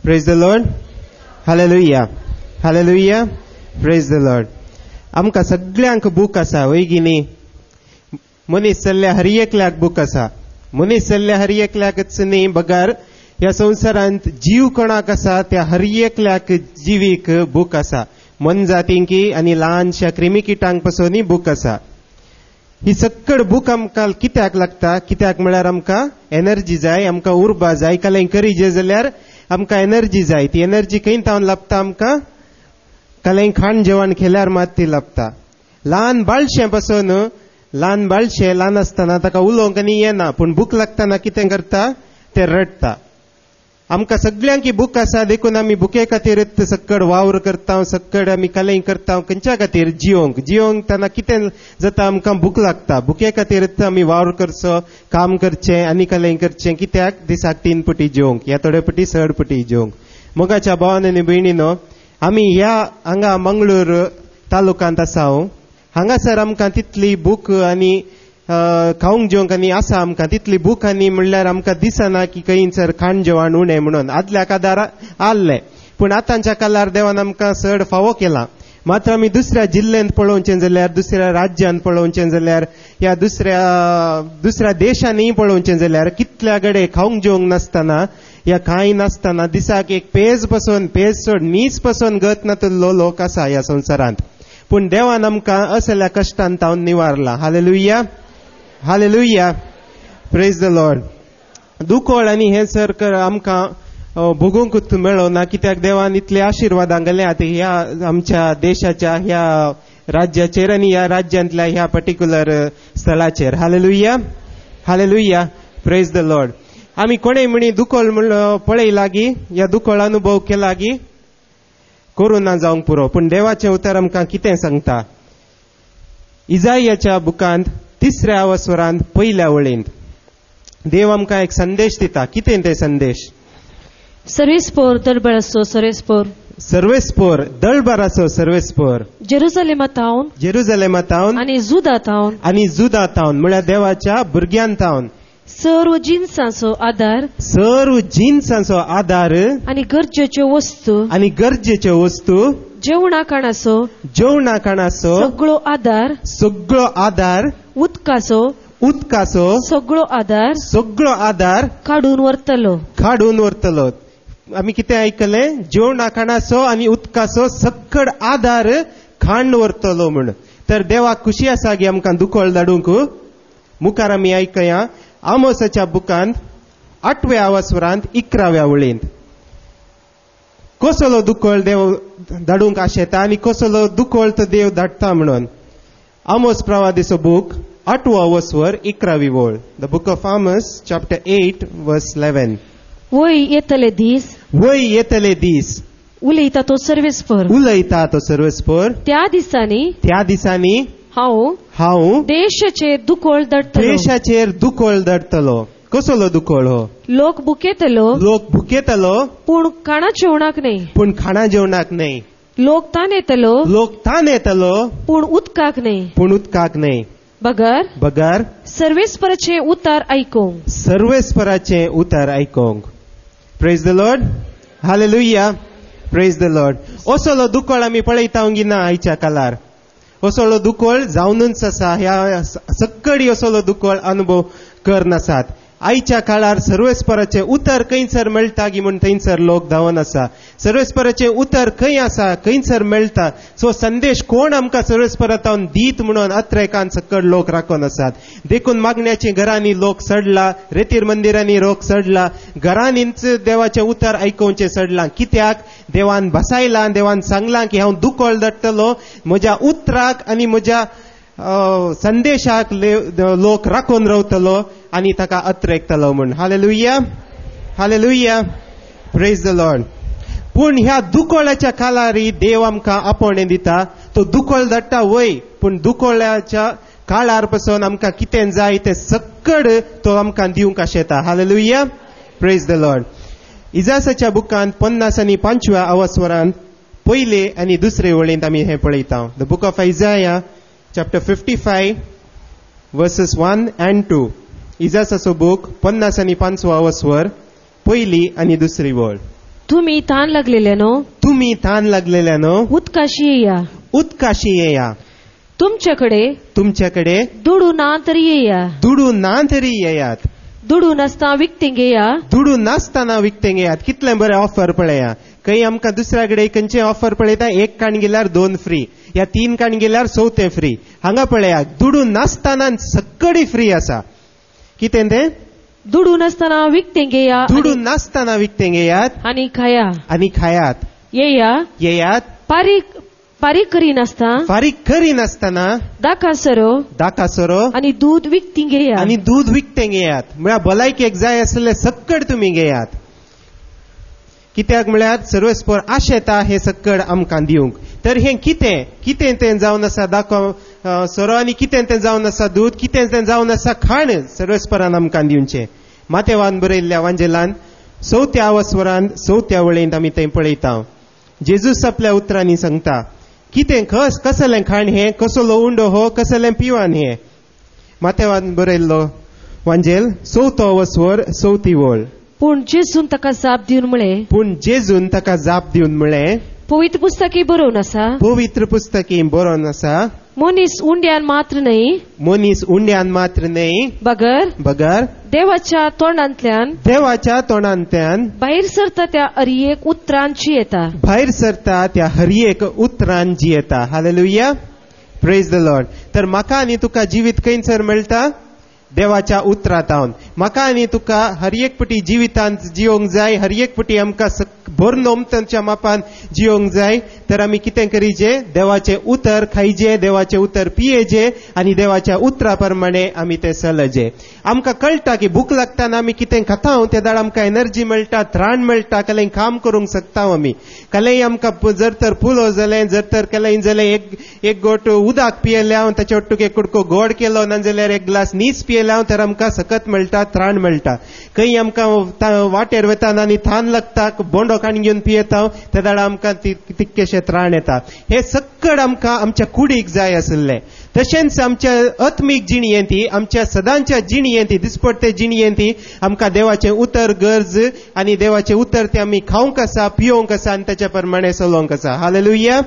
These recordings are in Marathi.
Praise the Lord. Hallelujah. Hallelujah. Praise the Lord. आमकां सगळ्यांक बूक आसा वय की न्ही. मनीस जाल्ल्या हर एकल्याक बूक आसा. मनीस जाल्ल्या हर एकल्याकच न्ही बगार ह्या संवसारांत जीव कोणाक आसा त्या हर एकल्याक जिवीक बूक आसा. मन जातींकी आनी ल्हानशा क्रिमिकिटांक पासून बूक आसा. ही सक्कड बूक आमकां कित्याक लागता? कित्याक म्हळ्यार आमकां एनर्जी जाय, आमकां उर्बा जाय. कलें करीजे जाल्यार आमकां एनर्जी जाय. ती एनर्जी खंय तावन लाभता? आमकां कलें खाण जेवण केल्यार मात ती लाभता. ल्हान बाळशें पासून ल्हान बाळशें ल्हान आसतना ताका उलोवंक आनी येना, पूण बूक लागतना कितें करता? तें रडटा. आमकां सगळ्यांक बूक आसा, देखून आमी बुके खातीरच सक्कड वावर करता, सक्कड आमी कलें करता. खंयच्या खातीर? जियोंक तेन्ना कितें जाता? आमकां बूक लागता. बुके खातीरच आमी वावर करचो, काम करचें आनी कलें करचें. कित्याक? दिसाक 3 पटी जेवंक, ह्या थोडे पटी 6 पटी जेवंक. मोगाच्या भावान आनी भयणीनो, आमी ह्या हांगा मंगळूर तालुक्यांत आसा. हांगासर आमकां तितली बूक आनी खावंक जेवंक आनी आसा आमकां तितली बूक आनी म्हणल्यार आमकां दिसना की खंयसर खाण जेवण उणें म्हणून. आदल्या काळार आसलें, पूण आतांच्या काळार देवान आमकां चड फावो केला. मात्र आमी दुसऱ्या जिल्ल्यांत पळोवचें जाल्यार, दुसऱ्या राज्यांत पळोवचें जाल्यार, या दुसऱ्या देशांनी पळोवचें जाल्यार कितल्या गडे खावंक जेवंक नासतना, या कांय नासतना दिसाक एक पेज सोड नीस पासून गत नातलो लोक आसा ह्या संवसारांत. पूण देवान आमकां असल्या कश्टांत तावन निवारला. Hallelujah. Hallelujah. Praise the Lord. दुखोळ आनी हे सर आमकां भोगूंक मेळना, कित्याक देवान इतले आशिर्वाद घाले ह्या आमच्या देशाच्या ह्या राज्याचेर आनी ह्या राज्यांतल्या ह्या पर्टिक्युलर स्थळाचेर. Hallelujah. Hallelujah. Praise the Lord. आमी कोणेय म्हणी दुखोळ पळयला गी, ह्या दुखोळ अनुभव केला गी, कोरोना जावंक पुरो. पूण देवाचें उतर आमकां कितें सांगता? इजायाच्या बुकांत 3ऱ्या अवस्वरांत 1ल्या वळींत देव आमकां एक संदेश दिता. कितें तें संदेश? सर्वेस्पोर दळबळासो सर्वेस्पोर, सर्वेस्पोर दळबराचो सर्वेस्पोर, जेरुसलेमांत आनी जुदांत म्हळ्यार देवाच्या भुरग्यांत सर्व जिन्सांचो आदार आनी गरजेच्यो वस्तू जेवणा खाणाचो सगळो आदार उदकाचो सगळो आदार काडून व्हरतलो. आमी कितें आयकलें? जेवणा खाणाचो आनी उदकाचो सक्कड आदार खाण व्हरतलो म्हण. तर देवाक खुशी आसा गी आमकां दुखोळ धाडूंक. मुखार आमी आयकया आमोसाच्या बुकांत 8व्या अवस्वरांत 11व्या वळींत कसलो दुखोळ देव धाडूंक आशेता आनी कसलो दुखोळ तो देव धाडटा म्हणून. आमोस प्रवादीचो बूक 8वो अवस्वर 11वी वळ. The book of Amos chapter 8 वर्स 11. वय येतले दीस उलयता तो सर्वेस्पोर. त्या दिसांनी हांव देशाचेर दुखोळ धाडटलो. कसलो दुखोळ हो? लोक भुकेतलो पूण खाणा जेवणाक न्हय. लोक तान येतलो पूण उदकाक न्हय. बगार सर्वेस्पराचें उतार आयकोंक. Praise the Lord. Hallelujah. Praise the Lord. असलो दुखोळ आमी पळयता गिना आयच्या काळार. असलो दुखोळ जावनूच आसा. ह्या सक्कडी असलो दुखोळ अनुभव करनासात. आयच्या काळार सर्वेस्पराचें उतर खंयसर मेळटा गी म्हूण थंयसर लोक धांवन आसा. सर्वेस्पराचें उतर खंय आसा, खंयसर मेळटा. सो संदेश कोण आमकां सर्वेस्परांत दीत म्हणून अत्रेकान सक्कड लोक राखून आसात. देखून मागण्याची घरांनी लोक सडला, रेतीर मंदिरांनी लोक सडला, घरांनीच देवाचें उतर आयकोवचें सडलां. कित्याक? देवान बसायलां, देवान सांगलां की हांव दुखोळ धाडटलो. म्हज्या उतराक आनी म्हज्या संदेशाक लोक राखून रावतलो आनी ताका अत्रेकतलो म्हूण. Hallelujah. Hallelujah. Praise the Lord. पूण ह्या दुखोळाच्या काळारी देव आमकां आपोवणें दिता. तो दुखोळ धाडटा वय, पूण दुखोळाच्या काळार पासून आमकां कितें जाय तें सक्कड तो आमकां दिवंक आशेता. हालेलुया. Praise the Lord. इजायाच्या बुकांत 50 आनी 5व्या अवस्वरांत 1 आनी 2 वळींत आमी हें पळयता. The book of Isaiah chapter 55 verses 1 and 2. इजायाचो बूक 50 आनी 5वो अवस्वर 1 आनी 2 वळ. तुम्ही ताण लागलेल्यानो तुम्ही ताण लागलेल्यानो उदकाशी येया. उदकाशी येया. तुमच्याकडे दुडू ना तरी येयात. दुडू नासता विकतेंग येया. दुडू नासतना विकतेंग येयात. कितले बरे ऑफर पळया. काही आमकां दुसऱ्याकडे खंयचे ऑफर पळयता, 1 काण गेल्यार 2 फ्री, या 3 काण गेल्यार 4 फ्री. हांगा पळया दुडू नासतना सगळी फ्री आसा. कितें तें? दुडू नासतना विकतेंग येया. दुडू नासतना विकतेंग येयात आनी खायात. येयात. फारीक करिनासता. फारीक करिनासतना दाकासरो आनी दूध विकतेंग येया. आनी दूध विकतेंग येयात. म्हळ्यार भलायकेक जाय आसले सक्कड तुमी घेयात. कित्याक म्हळ्यार सर्वस्पर आशेता हे सक्कड आमकां दिवंक. तर हे कितें तें जावन आसा दाखो सोरो, आनी कितें तें जावन आसा दूध, कितें तें जावन आसा खाण सर्वस्परान आमकां दिवचें. मातेवान बरयल्ल्या वांजेलान 4व्या वस्वरान 4व्या वळेंत आमी तें पळयता. जेजूस आपल्या उतरांनी सांगता, कितें कसलें खाण हें, कसलो उंडो हो, कसलें पिवान हें. मातेवान बरयल्लो वांजेल 4थो वस्वर 4थी वळ. पूण जेजून ताका जाप दिवन म्हळें, पवित्र पुस्तकी बरोवन आसा, मनीस उंड्यान मात्र न्हय, बगर देवाच्या तोंडांतल्यान भायर सरता त्या हर एक उतरान जियेता. हालेलुया. Praise the Lord. तर म्हाका आनी तुका जिवीत खंयसर मेळटा? देवाच्या उतरांतावन. म्हाका आनी तुका हर एक पटी जिवितांत जिवंक जाय, हर एक पटी आमकां भरून उमथांच्या मापान जिवंक जाय. तर आमी कितें करीचे? देवाचे उतर खायचे, देवाचे उतर पियेचे, आनी देवाच्या उतरा प्रमाणे आमी ते चलचे. आमकां कळटा की भूक लागताना आमी कितें खाता त्या दाड आमकां एनर्जी मेळटा, त्राण मेळटा, कलें काम करूंक शकता आमी. कलें आमकां जर तर फुलो जालें, जर तर केलें जाल्यार एक गोट उदक पियेलें हांव, ताचे वट्टूक एक कुडको गोड केलो, नाजाल्यार एक ग्लास नीस पियेलें हांव, तर आमकां सकत मेळटा, त्राण मेळटा. खंय आमकां वाटेर वताना आनी थान लागता, बोंडो काण घेवन पियेता त्या दाड आमकां तितकेशें त्राण येता. हे सक्कड आमकां आमच्या कुडीक जाय आसलें. तशेंच आमच्या आत्मीक जिणयेंती, आमच्या सदांच्या जिणयेंती, दिसपट्टे जिणयेंती आमकां देवाचें उतर गरज, आनी देवाचें उतर तें आमी खावंक आसा, पिवंक आसा, आनी ताच्या प्रमाणे चलोवंक आसा. Hallelujah.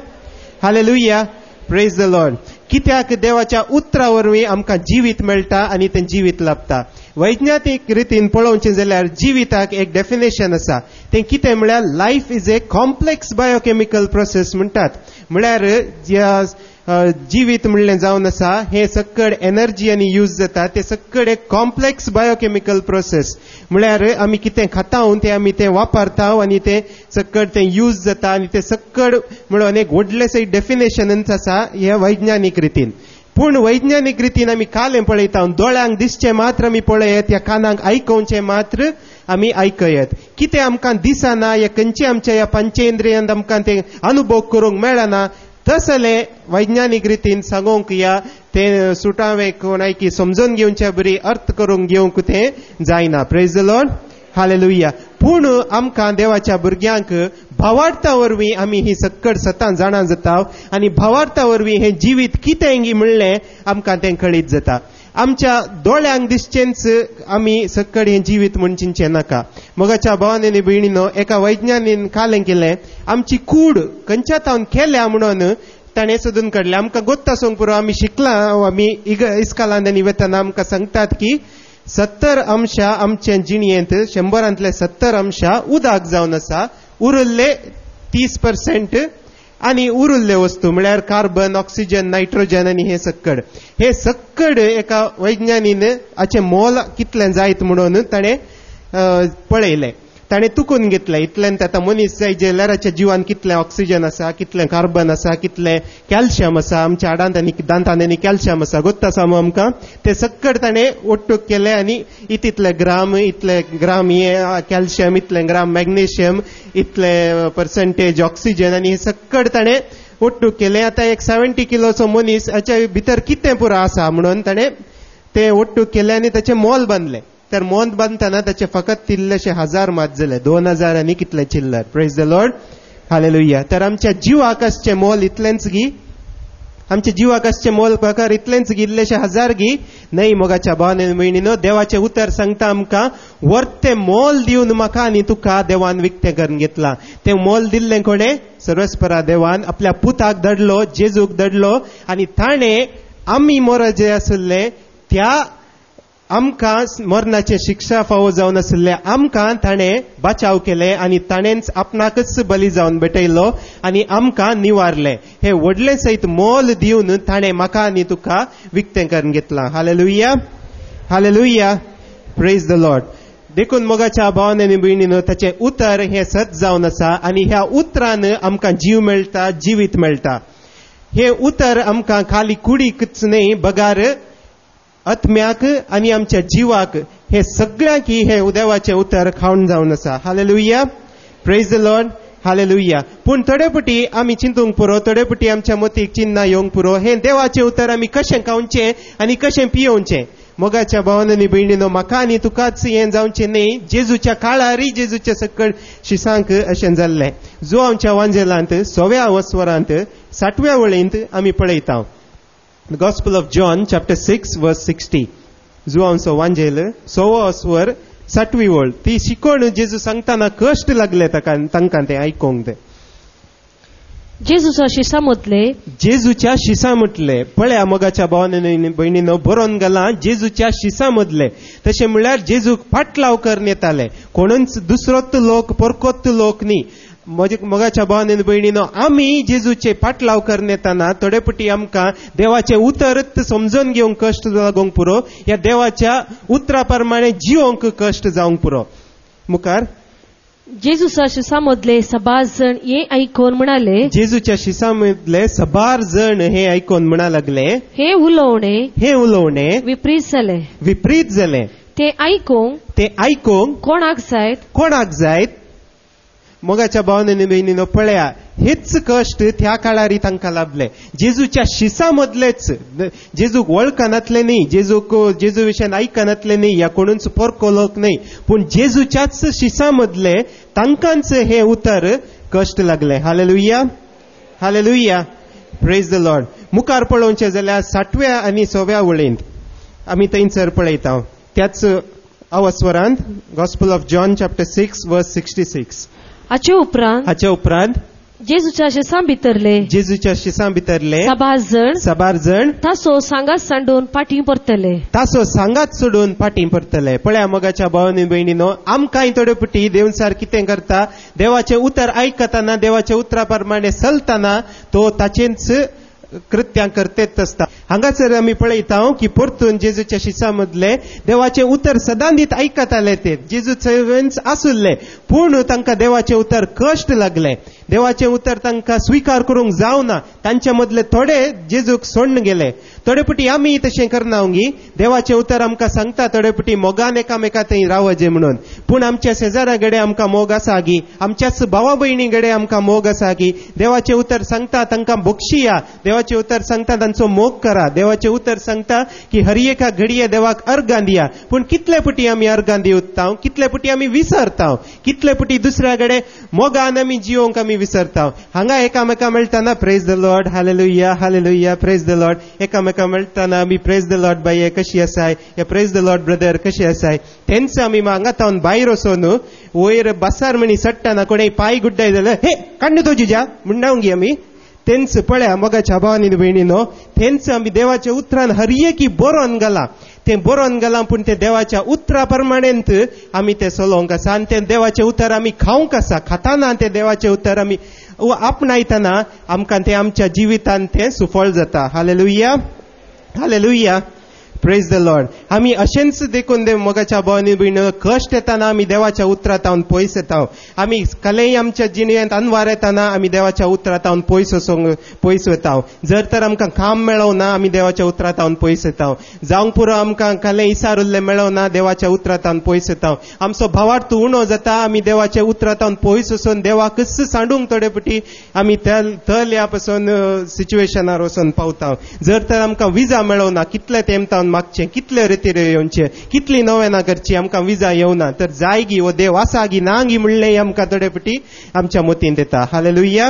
Hallelujah. Praise the Lord. कित्याक देवाच्या उतरा वरवीं आमकां जिवीत मेळटा आनी तें जिवीत लाभता. वैज्ञानीक रितीन पळोवचें जाल्यार जिविताक एक डेफिनेशन आसा. तें कितें म्हळ्यार life is a complex biochemical process म्हणटात. म्हळ्यार जिवीत म्हणलें जावन आसा हे सक्कड एनर्जी आनी यूज जाता, ते सक्कड एक कॉम्प्लेक्स बायोकेमिकल प्रोसेस. म्हळ्यार आमी कितें खाता तें आमी तें वापरता आनी तें सक्कड तें यूज जाता, आनी तें सक्कड म्हणून एक व्हडलेंशें डेफिनेशनच आसा ह्या वैज्ञानीक रितीन. पूण वैज्ञानीक रितीन आमी कालें पळयता, दोळ्यांक दिसचें मात्र आमी पळयत, ह्या कानांक आयकवचें मात्र आमी आयकयत. कितें आमकां दिसना, ह्या खंयचे आमच्या ह्या पंचेंद्रियांत आमकां तें अनुभव करूंक मेळना, तसलें वैज्ञानीक रितीन सांगूंक या तें सुटावे कोणाय की समजून घेवच्या बरी अर्थ करूंक घेवंक तें जायना. Praise the Lord. हालेलुया. पूण आमकां देवाच्या भुरग्यांक भावार्था वरवीं आमी ही सक्कड सतां जाणा जाता, आनी भावार्था वरवीं हें जिवीत कितें म्हणलें आमकां तें कळीत जाता. आमच्या दोळ्यांक दिसचेंच आमी सक्कड हें जिवीत म्हूण चिंतचें नाका. मोगाच्या भावांनी आनी भयणीनो, एका वैज्ञानीन कालें केलें, आमची कूड खंयच्या तावन केल्या म्हणून ताणें सोदून काडलें. आमकां गोत्त आसूंक पुरो, आमी शिकलां, आमी इस्कालांत आनी वतना आमकां सांगतात की 70% आमचे जिणयेंत 100रांतले 70% उदक जावन आसा, उरिल्ले 30% आनी उरिल्ले वस्तू म्हळ्यार कार्बन, ऑक्सिजन, नायट्रोजन आनी हे सक्कड एका वैज्ञानीन हाचें मोल कितलें जायत म्हणून ताणें पळयलें. ताणें तुकून घेतलें इतल्यान आतां मनीस जाय जाल्याराच्या जिवान कितलें ऑक्सिजन आसा, कितलें कार्बन आसा, कितलें कॅल्शियम आसा, आमच्या हाडांत आनी दांतांत आनी कॅल्शियम आसा, गोत्त आसा मू आमकां. तें सक्कड ताणें ओट्टूक केलें आनी इतले ग्राम हे कॅल्शियम, इतले ग्राम मॅग्नेशियम, इतले पर्सेंटेज ऑक्सिजन आनी हे सक्कड ताणें ओट्टूक केलें. आतां एक 70 किलोचो मनीस हाच्या भितर कितें पुरो आसा म्हणून ताणें तें ओट्टूक केलें आनी ताचें मोल बांदलें. तर मोल बांदतना ताचे फकत तिल्लेशे 1000 मात जाले, 2000 आनी कितले चिल्लर. Praise the Lord. हालेलुया. तर आमच्या जिवाक आसचें मोल इतलेंच गी. आमच्या जिवाक असचे मोल प्रकार इतलेंच गिल्लेशे हजार गी नाही मोगाच्या भावाने बहिणीनो देवाचे उतर सांगता आमकां वर्ते मोल दिवन म्हाका आनी तुका देवान विकतें करून घेतला ते मोल दिल्लें कोणे सर्वस्परा देवान आपल्या पुताक धडलो जेजूक धडलो आनी ताणें आमी मोर जे आसले त्या आमकां मरणाचे शिक्षा फावो जावन आसले आमकां ताणें बचाव केले आनी ताणेंच आपणाकच बली जावन भेटयलो आनी आमकां निवारले हे व्हडले सयत मोल दिवन ताणें म्हाका आनी तुका विकतें करून घेतला hallelujah hallelujah praise the Lord देखून मोगाच्या भावांनी आनी भयणीनो ताचें उतर हे सत जावन आसा आनी ह्या उतरान आमकां जीव मेळटा जिवीत मेळटा हे उतर आमकां खाली कुडीकच न्ही बगार आत्म्याक आनी आमच्या जिवाक हे सगळ्यांक हे देवाचे उतर खावन जावन आसा hallelujah praise the Lord hallelujah पूण थोडे पटी आमी चिंतूंक पुरो थोडे पटी आमच्या मतीक चिन्ना येवंक पुरो हे देवाचे उतर आमी कशें खावचें आनी कशें पियोवचें मोगाच्या भावांनी भयणीनो म्हाका आनी तुकाच हें जावचें न्ही जेजूच्या काळारी जेजूच्या सकयल शिसांक अशें जाल्लें जो आमच्या वांजेलांत 6व्या वस्वरांत 7व्या वळींत आमी पळयता The Gospel of John, chapter 6, verse 60. जो आमचो वांजेल 6वो अस्वर 7वी वळ ती शिकोण जेजू सांगताना कश्ट लागले तांकां ते आयकोंक ते जेजूच्या शिसा म्हटले जेजूच्या शिसा म्हटले पळया मोगाच्या भावांनी भयणीनो बरोवन गेला जेजूच्या शिसा मदले तशें म्हळ्यार जेजूक फाटलाव करून येताले कोणूच दुसरोच लोक परकोत लोक न्ही मोगाच्या भावांनी भयणीनो आमी जेजूचे फाटलाव करून येताना थोडे पटी आमकां देवाचे उतरच समजून घेवंक कश्ट लागोंक पुरो ह्या देवाच्या उतरा प्रमाणे जिवोंक कश्ट जावंक पुरो मुखार जेजूच्या शिसा मदले 7 जण हे आयकोन म्हणाले जेजूच्या शिसा मदले 7 जण हे आयकोन म्हणा लागले हे उलोवणे विपरीत जाले ते आयकोंक कोणाक जायत मोगाच्या भावांनी भयणीनो पळया हेच कश्ट त्या काळारी तांकां लाभले जेजूच्या शिसा मदलेच जेजूक वळखनातले न्ही जेजू विशयान आयकनातले न्ही या कोणूच परको लोक न्ही पूण जेजूच्याच शिसा मदले तांकांच हे उतर कश्ट लागले hallelujah hallelujah praise the Lord मुखार पळोवचें जाल्यार 7व्या आनी 6व्या वळींत आमी थंयसर पळयता त्याच अवस्वरांत गॉस्पल ऑफ जॉन चॅप्टर 6 वर्स 66 हाचे उपरांत जेजूच्या शिसां भितरले 7 जण तासो सांगात सोडून फाटीं परतले पळया मोगाच्या भावांनी भयणीनो आमकांय थोडे पटी देवसार कितें करता देवाचे उतर आयकताना देवाच्या उतरा प्रमाणे चलताना तो ताचेंच कृत्यां करतेच आसता हांगासर आमी पळयता की परतून जेजूच्या शिसा मदले देवाचे उतर सदांच आयकताले ते जेजू सगळेंच आसुल्ले पूण तांकां देवाचे उतर कश्ट लागले देवाचे उतर तांकां स्विकार करूंक जावना तांचे मदले थोडे जेजूक सोडून गेले थोडे पटी आमी तशें करना गी देवाचे उतर आमकां सांगता थोडे पटी मोगान एकामेका थंय रावजे म्हणून पूण आमच्या शेजाऱ्या कडेन आमकां मोग आसा गी आमच्याच भावा भयणी कडेन आमकां मोग आसा गी देवाचे उतर सांगता तांकां बक्षिया देवाचे उतर सांगता तांचो मोग करा देवाचे उतर सांगता की हर एका घडये देवाक अर्गां दिया पूण कितले पटी आमी अर्गां दिवता कितले पटी आमी विसरता कितले पटी दुसऱ्या कडेन मोगान आमी जिवंक आमी विसरता हांगा एकामेका मेळटाना praise the Lord hallelujah hallelujah praise the Lord एकामेका मेळटाना आमी प्रेज द लॉर्ड बाये कशी आसाय या प्रेज द लॉर्ड ब्रदर कशी आसाय तेंच आमी हांगा तावन भायर वचून वयर बसार म्हणी सट्टाना कोणेय पांय गुड्डाय जाल्यार हे काण्ण तो जिजा म्हणून गी आमी तेंच पळया मोगाच्या भावांनी भयणीनो तेंच आमी देवाच्या उतरान हर एकी बरोवन गेला ते बरोवन गेला पूण ते देवाच्या उतरा प्रमाणेंत आमी ते चलोवंक आसा आनी ते देवाचे उतर आमी खावंक आसा खाताना ते देवाचे उतर आमी आपणायतना आमकां ते आमच्या जिवितांत ते सुफळ जाता hallelujah hallelujah praise the Lord आमी अशेंच देखून मोगाच्या भावांनी भयणीनो कश्ट येताना आमी देवाच्या उतरांत हांव पयस येता आमी कलेय आमच्या जिणेंत अनवार येताना आमी देवाच्या उतरांत हांव पयस वता जर तर आमकां काम मेळोना आमी देवाच्या उतरांत हांव पयस येता जावंक पुरो आमकां कलेय इसार उरलें मेळोना देवाच्या उतरांत हांव पयस येता आमचो भावार्थ उणो जाता आमी देवाच्या उतरांत हांव पयस वचून देवाकच सांडूंक थोडे पटी आमी थल ह्या पासून सिच्युएशनार वचून पावता जर तर आमकां विजा मेळोना कितले तेमतावन मागचे कितले रितीर येवचे कितली नोवेना करची आमकां विजा येवना तर जाय गी वो देव आसा गी ना गी म्हणलें आमकां थोडे पटी आमच्या मतींत येता hallelujah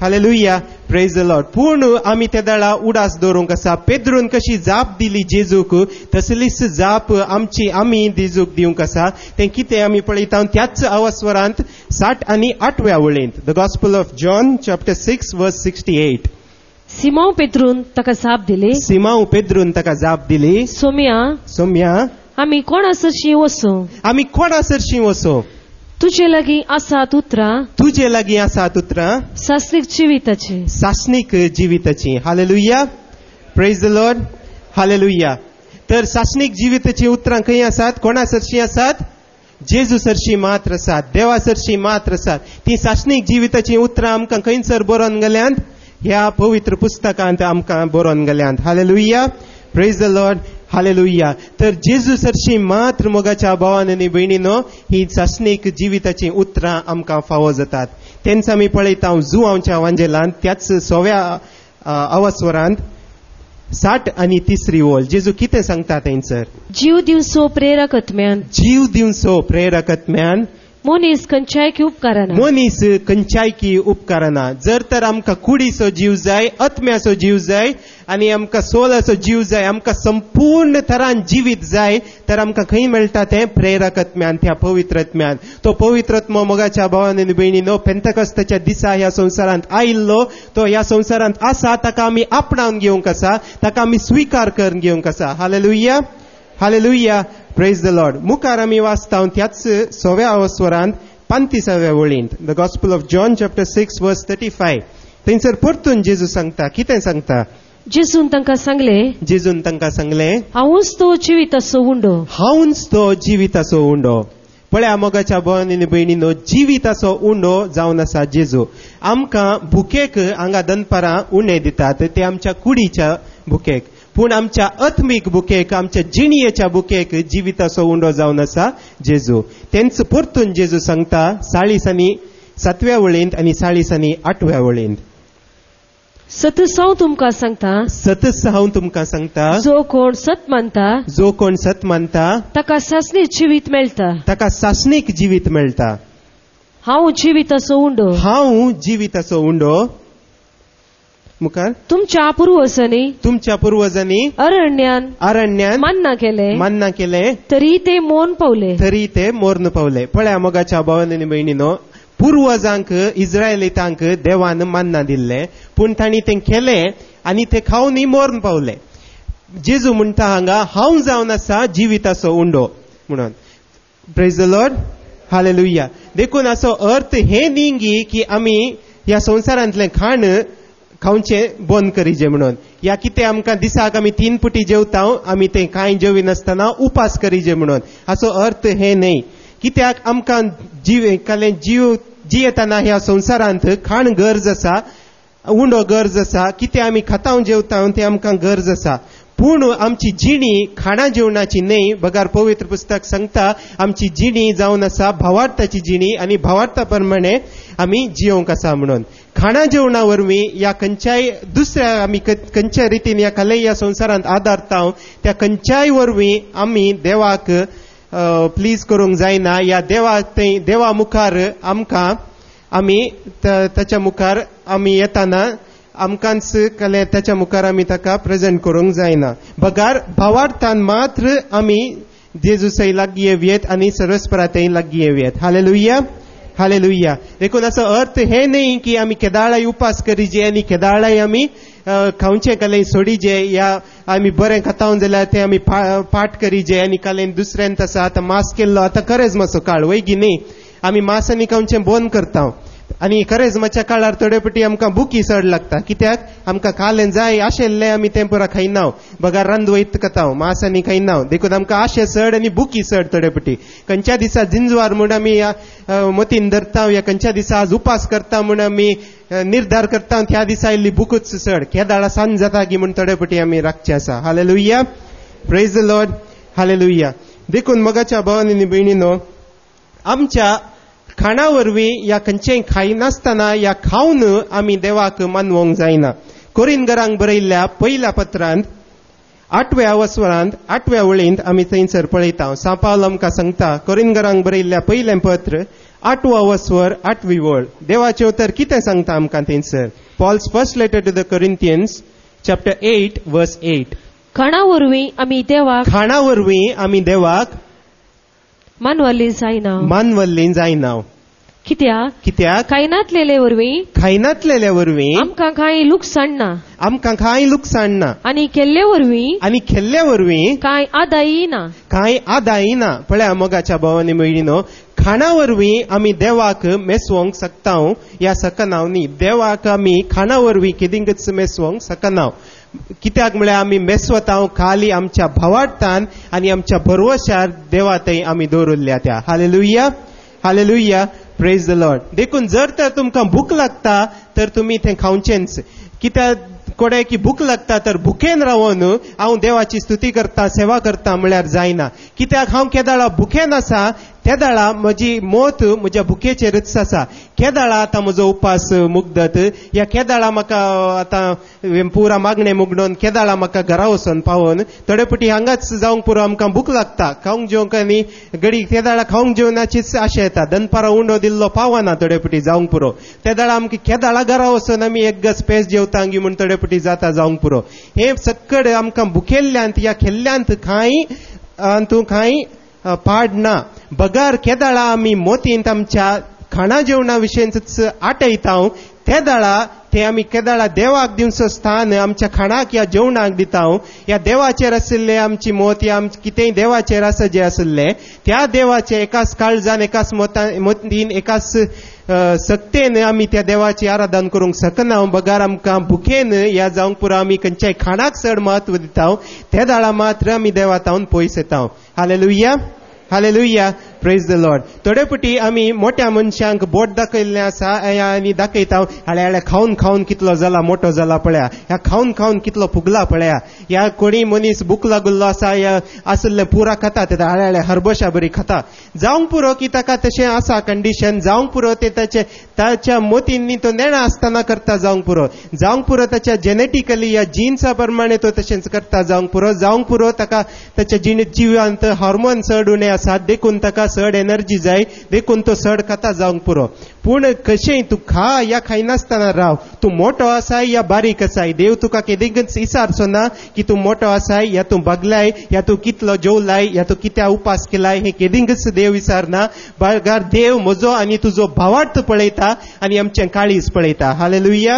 hallelujah, praise the Lord. पूर्ण आमी त्या दाळा उडास दवरूंक आसा. पेद्रून कशी जाप दिली जेजूक, तसलीच जाप आमी जेजूक दिवंक आसा. तें कितें आमी पळयता त्याच अवस्वरांत 60 आनी 8व्या वळेंत. The gospel of John chapter 6 verse 68. Simon पेत्रून ताका जाप दिली. सिमोन पेद्रून ताका जाप दिली. सोम्या, आमी कोण आसरशी वचो? आमी कोणा सरशी वचो? तुजे लागीं आसात उतरां, तुजे लागीं आसात उतरां सासरीक जिविताची. सासणीक जिविताची. Hallelujah, praise the Lord. Hallelujah. तर सासणीक जिविताची उतरां खंय आसात? कोणा सरशी आसात? जेजू सरशी मात्र आसात, देवा सरशी मात्र आसात. ती सासणीक जिविताची उतरां आमकां खंयसर बरोवन गेल्यांत? ह्या पवित्र पुस्तकांत आमकां बरोवन गेल्यांत. Hallelujah, praise the Lord. Hallelujah. तर जेजू सरशी मात्र मोगाच्या भावान आनी भयणीनो ही सासणीक जिविताची उतरां आमकां फावो जातात. तेंच आमी पळयता जुआंवच्या वांजेलांत त्याच 6व्या अवस्वरांत 60 आनी 3री ओळ. जेजू कितें सांगता थंयसर? जीव दिवचो प्रेरकत्म्यान, जीव दिवचो प्रेरकत्म्यान मनीस खंयच्यायकी उपकारना. मनीस खंयच्यायकी उपकारना. जर तर आमकां कुडीचो जीव जाय, आत्म्याचो जीव जाय आनी आमकां सोलाचो जीव जाय, आमकां संपूर्ण तरान जिवीत जाय, तर आमकां खंय मेळटा तें? प्रेरकत्म्यान, त्या पवित्रत्म्यान. तो पवित्रत्म मोगाच्या भावान आनी भयणीनो पेंतकस्ताच्या दिसा ह्या संवसारांत आयिल्लो, तो ह्या संवसारांत आसा, ताका आमी आपणावन घेवंक आसा, ताका आमी स्विकार करून घेवंक आसा. Hallelujah, hallelujah, praise the Lord. मुखार आमी वाचता त्याच 6व्या अवस्वरांत 35व्या वळींत. The gospel of John chapter 6 verse 35. थंयसर परतून जेजू सांगता. कितें सांगता? जेजून तांकां सांगलें, जेजून तांकां सांगलें, हांवूच तो जिविताचो उंडो. हांवूच तो जिविताचो उंडो. पळया मोगाच्या भयणी भयणीनो, जिविताचो उंडो जावन आसा जेजू. आमकां भुकेक हांगा दनपारां उणें दितात, ते आमच्या कुडीच्या भुकेक. पूण आमच्या आत्मीक बुकेक, आमच्या जिणयेच्या बुकेक जिविताचो उंडो जावन आसा जेजू. तेंच परतून जेजू सांगता 40 आनी 7व्या वळेंत आनी 40 आनी 8व्या वळेंत. सतस हांव तुमकां सांगता, सतस हांव तुमकां सांगता, जो कोण सत मानता, जो कोण सत मानता, ताका सासणीक जिवीत मेळटा. ताका सासणीक जिवीत मेळटा. हांव जिविताचो उंडो. हांव जिविताचो उंडो. मुखार तुमच्या पुर्वजांनी अरण्यान मान्ना केले, तरी ते मोर्न पावले. पळया मोगाच्या भावांनी भयणीनो, पुर्वजांक इस्रायलितांक देवान मान्ना दिल्ले, पूण तांणी तें केलें आनी ते खावन मोर्न पावले. जेजू म्हणटा हांगा, हांव जावन आसा जिविताचो उंडो म्हणून. Praise the Lord. हालेलुया. देखून असो अर्थ हे न्ही की आमी ह्या संवसारांतलें खाण खावचें बंद करीजे म्हणून, या कितें आमकां दिसाक आमी 3 पुटी जेवता, आमी तें कांय जेविनासतना उपास करीजे म्हणून. हाचो अर्थ हे न्ही. कित्याक आमकां जीव जियेतना ह्या संवसारांत खाण गरज आसा, उंडो गरज आसा. कितें आमी खाता जेवता तें आमकां गरज आसा. पूण आमची जिणी खाणा जेवणाची न्ही. बगार पवित्र पुस्तक सांगता आमची जिणी जावन आसा भावार्थाची जिणी, आनी भावार्था प्रमाणे आमी जिवंक आसा म्हणून. खाणा जेवणा वरवीं या खंयच्याय दुसऱ्या आमी खंयच्या रितीन ह्या कले ह्या संवसारांत आदारता, त्या खंयच्याय वरवीं आमी देवाक प्लीज करूंक जायना. या देवा मुखार आमकां आमी ताच्या मुखार आमी येताना आमकांच कले ताच्या मुखार आमी ताका प्रेझेंट करूंक जायना. बगार भावार्थान मात्र आमी जेजूसय लागीं येवयेत आनी सर्वस्परातय लागीं येवयेत. Hallelujah, hallelujah. देखून असो अर्थ हे न्ही की आमी केदाळाय उपास करीजे आनी केदाळाय आमी खावचें कलें सोडीजे, या आमी बरें खाता जाल्यार तें आमी पाठ करीजे आनी कलें दुसऱ्यान तसा आतां मास केल्लो आतां खरेंच मातसो काळ वैगी न्ही. आमी मास आनी खावचें बंद करता आनी खरेंच मातच्या काळार थोडे पटी आमकां भुकी चड लागता. कित्याक आमकां खालें जाय आशिल्लें आमी तें पुरा खायना. बगार रांद वयत खाता मास आनी खायना. देखून आमकां आशे चड आनी भुकी चड थोडे पटी. खंयच्या दिसा जिंजवार म्हूण आमी मतीन धरता, या खंयच्या दिसा आज उपास करता म्हूण आमी निर्धार करता, त्या दिसा इल्ली भुकूच चड. केदाळा सांज जाता की म्हूण थोडे पटी आमी राखचे आसा. Hallelujah, praise the Lord. Hallelujah. देखून मोगाच्या भावांनी भयणीनो, आमच्या खाणा वरवीं या खंयचेंय खायनासतना या खावन आमी देवाक मानवंक जायना. कोरिंथीयांक बरयल्ल्या पयल्या पत्रांत 8व्या अवस्वरांत 8व्या वळींत आमी थंयसर पळयता. सांत पावल आमकां सांगता, कोरिंथीयांक बरयल्ल्या पयलें पत्र 8वा वसवर 8वी वळ देवाचे उतर कितें सांगता आमकां थंयसर. Paul's first letter to the Corinthians, chapter 8, verse 8. खाणा वरवीं आमी देवाक खाणा वरवीं आमी देवाक मानवली जायना. मानवल्लीं जायना. कित्याक खायनातलेले वरवीं खायनातलेल्या वरवीं आमकां कांय लुकसाण ना. आमकां कांय लुकसाण ना. आनी केल्ले वरवीं कांय आदायी ना. कांय आदायी ना. पळया मोगाच्या भावांनी भयणीनो, खाणा वरवीं आमी देवाक मेसवंक शकता या सकनाव न्ही. देवाक आमी खाणा वरवीं केदींच मेसवंक शकना. कित्याक म्हळ्यार आमी मेसवता खाली आमच्या भावार्थान आनी आमच्या भरवशार देवा थंय आमी दवरल्या त्या. Hallelujah, hallelujah, praise the Lord. देखून जर तर तुमकां भूक लागता तर तुमी थंय खावचेंच. कित्याक कोणाकी भूक लागता तर भुकेन रावून हांव देवाची स्तुती करता, सेवा करता म्हळ्यार जायना. कित्याक हांव केदाळा भुकेन आसा त्या दाळा म्हजी मोत म्हज्या भुकेचेरच आसा. केदाळा आतां म्हजो उपास मुग्दत, या केदाळा म्हाका आतां पुरा मागणें मुगडोवन केदाळा म्हाका घरा वचोन पावोन थोडे पटी हांगाच जावंक पुरो आमकां भूक लागता. खावंक जेवंक आनी घडी केदाळा खावंक जेवणाचीच आशा येता. दनपारां उंडो दिल्लो पावना थोडे पटी जावंक पुरो. त्या दाळा आमकां केदाळा घरा वचोन आमी एक गस पेज जेवता म्हूण थोडे पटी जाता जावंक पुरो. हे सक्कड आमकां भुकेल्ल्यांत या खेल्ल्यांत कांय पाड ना. बगार केदाळा आमी मोतींत आमच्या खाणा जेवणा विशयीच आटयता त्या दाळा ते आमी केदाळा देवाक दिवचो स्थान आमच्या खाणाक या जेवणाक दिता. या देवाचेर आशिल्ले आमची मोत या कितेंय देवाचेर आसा जे आशिल्ले त्या देवाचे एकाच काळजान एकाच मोतीन एकाच सक्तेन आमी त्या देवाची आराधन करूंक शकना. बगार आमकां भुकेन या जावंक पुरो आमी खंयच्याय खाणाक चड म्हत्व दिता त्या दाळा मात्र आमी देवातावन पयस येता. Hallelujah, hallelujah, praise the Lord. थोडे पटी आमी मोठ्या मनशांक बोट दाखयल्लें आसा आनी दाखयता हाळे खावन खावन कितलो जाला मोठो जाला पळया, ह्या खावन खावन कितलो फुगला पळया. ह्या कोणी मनीस भूक लागुल्लो आसा या आसले पुरा खाता ते हाळे हरभशा बरी खाता. जावंक पुरो की ताका तशें आसा कंडिशन, जावंक पुरो ते ताच्या मोतींनी तो नेणा आसतना करता जावंक पुरो, जावंक पुरो ताच्या जेनेटिकली या जिन्सा प्रमाणे तो तशेंच करता जावंक पुरो, जावंक पुरो ताका ताच्या जिवांत हार्मोन चड उणे आसात देखून ताका चड एनर्जी जाय देखून तो चड खाता जावंक पुरो. पूण कशेंय तूं खा या खायनासतना राव, तूं मोठो आसाय या बारीक आसाय, देव तुका केदींच विचारचो ना की तूं मोठो आसाय या तूं बगलाय या तूं कितलो जेवलाय या तूं कित्या उपास केलाय, हे केदींच देव विचारना. बगार देव म्हजो आनी तुजो भावार्थ पळयता आनी आमचें काळीज पळयता. Hallelujah,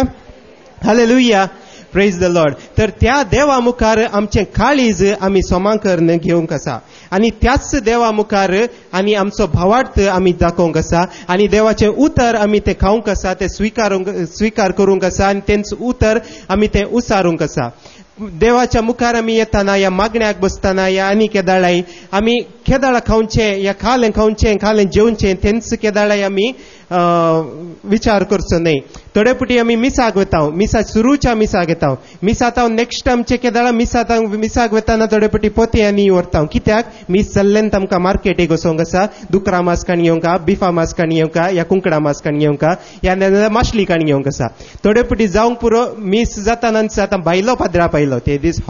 hallelujah, praise the Lord. तर त्या देवा मुखार आमचें काळीज आमी सोमांकन घेवंक आसा आनी त्याच देवा मुखार आनी आमचो भावार्थ आमी दाखोवंक आसा आनी देवाचें उतर आमी तें खावंक आसा, तें स्विकार करूंक आसा आनी तेंच उतर आमी तें उसारूंक आसा. देवाच्या मुखार आमी येताना या मागण्याक बसताना या आनी केदाळाय आमी केदाळा खावचें या खालें खावचें खालें जेवचें तेंच केदाळाय आमी विचार करचो न्हय. थोडे पटी आमी मिसाक वता, मिसा सुरूच्या मिसाक येता, मिसात नेक्स्ट आमचे केदाळा मिसाक वताना थोडे पटी पोते आनी व्हरता. कित्याक मीस चल्लेंत आमकां मार्केटीक वचोंक आसा, दुकरा मास काण घेवंक, बिफा मास काण घेवंक या कुंकडा मास काण घेवंक या माशली काण घेवंक आसा. थोडे पटी जावंक पुरो मीस जाताना आतां भायलो पदरा पायलो ते दीस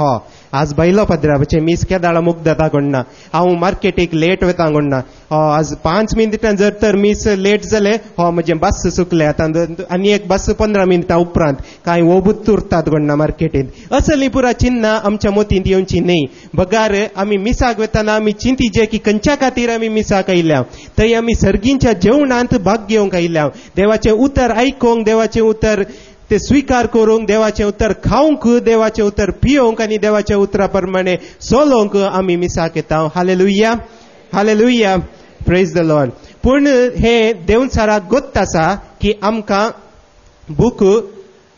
आज भायलो पदराचे मीस केदाळा मुग्धता कोणना, हांव मार्केटीक लेट वता कोणना, आज 5 मिनिटां जर तर मीस लेट जाले म्हजे बस चुकले आतां आनी एक बस 15 मिनिटां उपरांत कांय ओबूत उरतात कोणना मार्केटींत. असली पुरा चिन्नां आमच्या मोतींत येवची न्हय. बगार आमी मिसाक वताना आमी चिंतीचे की खंयच्या खातीर आमी मिसाक आयल्या, थंय आमी सर्गींच्या जेवणांत भाग घेवंक आयल्या, देवाचें उतर आयकोंक, देवाचें उतर ते स्विकार करूंक, देवाचें उतर खावंक, देवाचें उतर पियोंक आनी देवाच्या उतरा प्रमाणे चलोवंक आमी मिसाक येता. Hallelujah, hallelujah, praise the Lord. पूण हे देवचाराक गोत्त आसा की आमकां भूक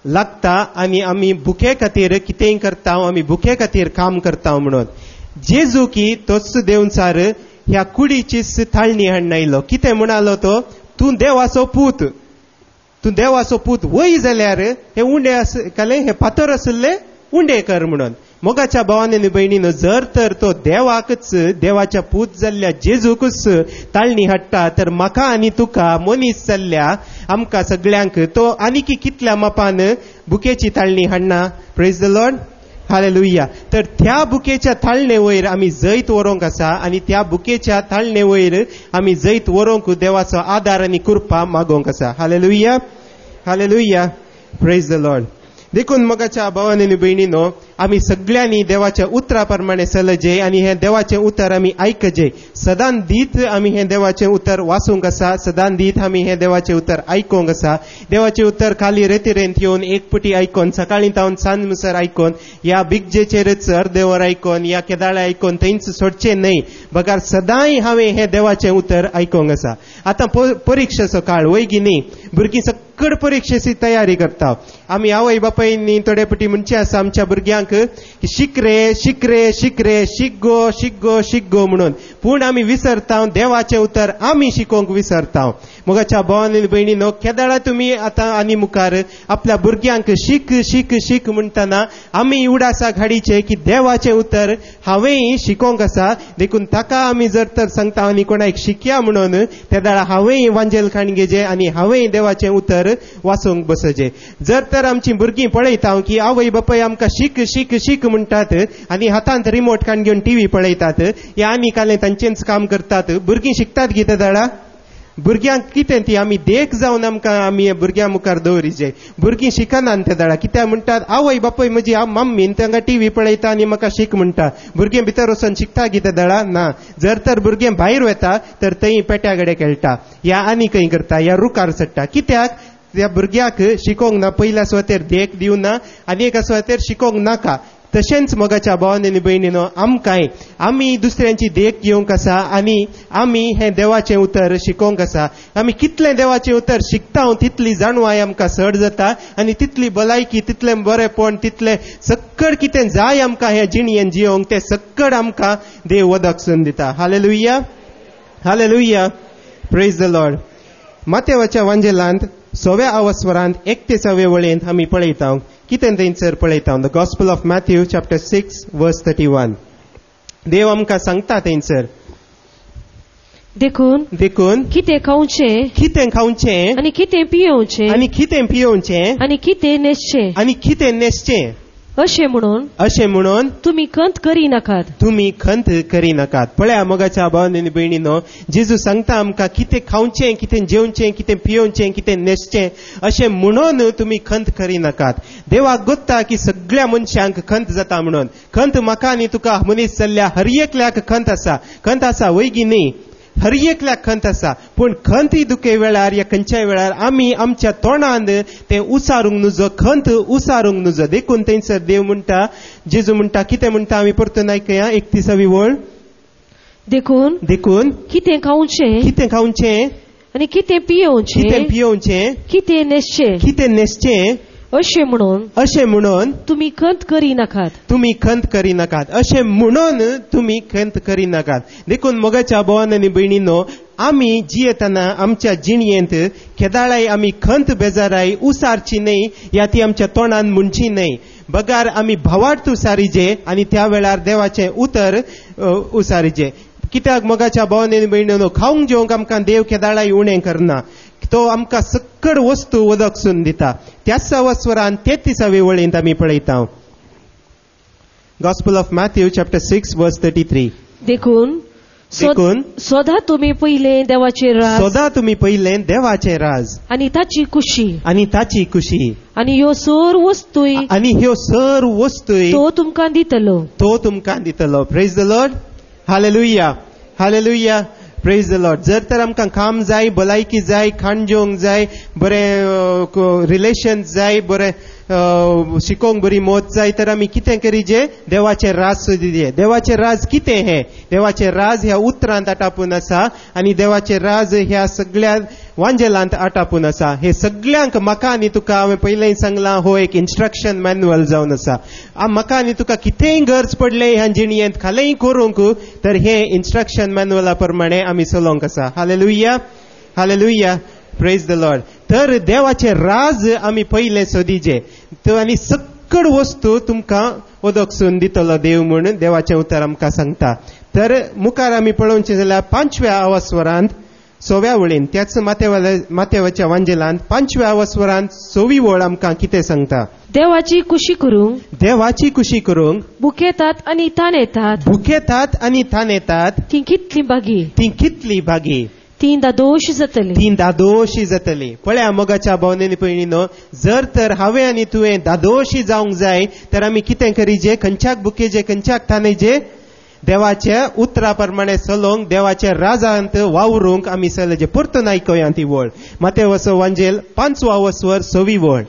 लागता आनी आमी भुके खातीर कितेंय करता, आमी भुके खातीर काम करता म्हणून. जेजू की तोच देवचार ह्या कुडीचीच थाळणी हाडून आयलो. कितें म्हणालो तो, तूं देवाचो पूत, तूं देवाचो पूत वय जाल्यार हे उंडे आसले हे फातर आसले उंडे कर म्हणून. मोगाच्या भावांनी भयणीनो, जर तर तो देवाकच देवाच्या पूत जाल्ल्या जेजूकच ताळणी हाडटा तर म्हाका आनी तुका मनीस जाल्ल्या आमकां सगळ्यांक तो आनी कितल्या मापान भुकेची ताळणी हाडना. Praise the Lord, hallelujah. तर त्या बुकेच्या थाळणे वयर आमी जैत व्हरोंक आसा आनी त्या बुकेच्या थाळणे वयर आमी जैत व्हरोंक देवाचो आदार आनी कृपा मागोंक आसा. Hallelujah, hallelujah, praise the Lord. देखून मगाच्या भावांनी आनी भयणीनो, आमी सगळ्यांनी देवाच्या उतरा प्रमाणे चलजे आनी हे देवाचें उतर आमी आयकजे. सदां दीत आमी हे देवाचें उतर वाचूंक आसा, सदां दीत आमी हे देवाचें उतर आयकोंक आसा. देवाचें उतर खाली रेतीरेंत येवन एक पुटी आयकोन, सकाळीं तावन सांज मुसर आयकोन, या बिगजेचेरच अर्देवर आयकोन, या केदाळे आयकोन थंयच सोडचें न्हय. बगार सदांय हांवें हे देवाचें उतर आयकोंक आसा. आतां परिक्षेचो काळ वैगी न्ही, भुरगीं सकड परिक्षेची तयारी करता. आमी आवय बापायनी थोडे पटी म्हणचे आसा आमच्या भुरग्यांक शिक रे, शिक रे, शिक रे, शिक गो, शिक गो, शिक गो म्हणून. पूण आमी विसरता देवाचें उतर आमी शिकोवंक विसरता. मोगाच्या भावांनी भयणीनो, केदाळा तुमी आतां आनी मुखार आपल्या भुरग्यांक शिक शिक शिक म्हणटना आमी उडासाक हाडीचे की देवाचें उतर हांवेंय शिकोवंक आसा. देखून ताका आमी जर तर सांगता आनी कोणाक शिकया म्हणून, तेदाळा हांवेंय वांजेल खाणगेजे आनी हांवेंय देवाचें उतर वाचूंक बसजे. जर तर आमची भुरगीं पळयता की आवय बापाय आमकां शिक शिक शिक म्हणटात आनी हातांत रिमोट काडून घेवन टीव्ही पळयतात, या आनी काले तांचेंच काम करतात, भुरगीं शिकतात कितें दाडा? भुरग्यांक कितें ती आमी देख जावन आमकां आमी भुरग्यां मुखार दवरिजे. भुरगीं शिकनात ते दाडा, कित्याक म्हणटात आवय बापाय म्हजी मम्मीन तांकां टीव्ही पळयता आनी म्हाका शिक म्हणटा. भुरगें भितर वचून शिकता कितें दाडा? ना. जर तर भुरगें भायर वता तर थंय पेट्यागडे खेळटा, या आनी खंय करता, या रुकार चडटा. कित्याक? त्या भुरग्याक शिकोवंक ना, पयल्या सुवातेर देख दिवना आनी एका सुवातेर शिकोवंक नाका. तशेंच मोगाच्या भावांनी आनी भयणीनो, आमी दुसऱ्यांची देख घेवंक आसा आनी आमी हें देवाचें उतर शिकोवंक आसा. आमी कितलें देवाचें उतर शिकता तितली जाणवाय आमकां चड जाता आनी तितली भलायकी, तितलें बरेंपण, तितलें सक्कड कितें जाय आमकां हे जिणयेन जियोंक तें सक्कड आमकां देव वदकसून दिता. Hallelujah, hallelujah, praise the Lord. मातेवाच्या वांजेलांत 6व्या अवस्वरांत 31व्या वळेंत आमी पळयता कितें थंयसर पळयता. The gospel of Matthew chapter 6 verse 31. देव आमकां सांगता थंयसर, देखून कितें खावचें आनी कितें पियोवचें आनी कितें न्हेसचें अशें म्हणून तुमी खंत करिनाकात. पळया मोगाच्या भावांनी आनी भयणीनो, जेजू सांगता आमकां कितें खावचें, कितें जेवचें, कितें पियोवचें, कितें न्हेसचें अशें म्हणून तुमी खंत करिनाकात. देवाक गोत्ता की सगळ्या मनशांक खंत जाता म्हणून. खंत म्हाका आनी तुका मनीस जाल्ल्या हर एकल्याक खंत आसा वैगी न्ही, हर एकल्याक खंत आसा. पूण खंत दुखे वेळार या खंयच्याय वेळार आमी आमच्या तोंडान तें उसारूंक नजो, खंत उसारूंक नजो. देखून थंयसर देव म्हणटा, जेजू म्हणटा, कितें म्हणटा आमी परतून आयकया 31वी वळ. देखून कितें खावचें आनी कितें पियोवचें कितें न्हेसचें अशें म्हणून तुमी खंत करिनाकात. अशें म्हणून तुमी खंत करिनाकात. देखून मोगाच्या भावांनी आनी भयणीनो, आमी जियेतना आमच्या जिणयेंत केदाळाय आमी खंत बेजाराय उसारची न्हय, या ती आमच्या तोंडान म्हणची न्हय. बगार आमी भावार्थ उसारिजे आनी त्या वेळार देवाचें उतर उसारिजे. कित्याक मोगाच्या भावांनी आनी भयणीनो, खावंक जेवंक आमकां देव केदाळाय उणें करना, तो आमकां सक्कड वस्तू वदकसून दिता. त्याच अवस्वरान 33वे वळेंत आमी पळयता. गॉस्पल ऑफ मॅथ्यू चॅप्टर 6 वर्स 33. देखून सोदा तुमी पयलें देवाचें राज आनी ताची कुशी आनी ह्यो सर वस्तूय तो तुमकां दितलो. Praise the Lord. Hallelujah, hallelujah, praise the Lord. जर तर आमकां काम जाय, भलायकी जाय, खाण जेवंक जाय, बरें रिलेशन जाय, बरें शिकोवंक बरी मोत जाय, तर आमी कितें करीजे? देवाचें राज सोदिजे. देवाचें राज कितें हें? देवाचें राज ह्या उतरांत आटापून आसा आनी देवाचें राज ह्या सगळ्या वांजेलांत आटापून आसा. हे सगळ्यांक म्हाका आनी तुका हांवें पयलें सांगलां, हो एक इन्स्ट्रक्शन मॅन्युअल जावन आसा. म्हाका आनी तुका कितेंय गरज पडले ह्या जिणयेंत खालेंय करूंक, तर हे इन्स्ट्रक्शन मॅन्युअला प्रमाणे आमी चलोवंक आसा. Hallelujah, hallelujah, praise the Lord. तर देवाचें राज आमी पयलें सोदिजे आनी सक्कड वस्तू तुमकां वदकसून दितलो देव म्हणून देवाचें उतर आमकां सांगता. तर मुखार आमी पळोवचें जाल्यार 5व्या अवस्वरांत 6व्या वळीन त्याच मातेवाच्या वांजेलांत 5व्या वस्वरांत 6वी वळ आमकां कितें सांगता. देवाची कुशी करूंक, देवाची कुशी करूंक बुकेतात आनी तान येतात, भुकेतात आनी थान येतात, ती कितली बागी, ती कितली भागी, ती दादोश जातली. ती दादोशी जातली. पळया मोगाच्या भावनेनी पयलीं जर तर हांवें आनी तुवें दादोशी जावंक जाय तर आमी कितें करीजे, खंयच्याक बुकेजे, खंयच्याक थानेजे, देवाच्या उतरा प्रमाणे चलोवंक, देवाच्या राजांत वावरूंक आमी चलजे. परतून आयकया ती वळ. मातेवाचो वांजेल 5वा वस्वर 6वी वळ.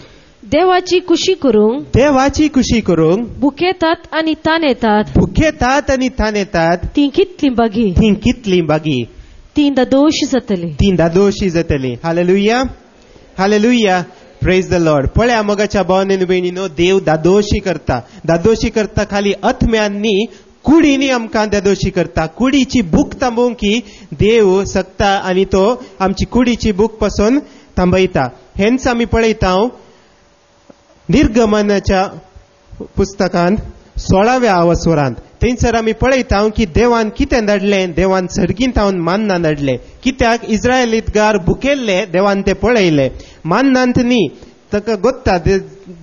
देवाची कुशी करूंक, देवाची कुशी करूंक, बुकेतात आनी तान येतात, भुकेतात आनी थान येतात, ती कितली बागी, ती कितली बागी, ती दादोश जातली. ती दादोशी जातली. Hallelujah, hallelujah, praise the Lord. पळया मोगाच्या भावनेन भयणीनो, देव दादोशी करता. दादोशी करता खाली आत्म्यांनी, कुडीनी आमकां दादोशी करता. कुडीची भूक थांबोवंक की देव सकता आनी तो आमची कुडीची भूक पासून थांबयता. हेंच आमी पळयता निर्गमनाच्या पुस्तकांत 16व्या वस्वरांत. थंयसर आमी पळयता की देवान कितें धाडलें, देवान सर्गींत हांवन मान्ना धाडलें. कित्याक इस्रायलीतगार भुकेल्ले, देवान ते पळयले. मान्नांत न्ही, ताका गोत्ता,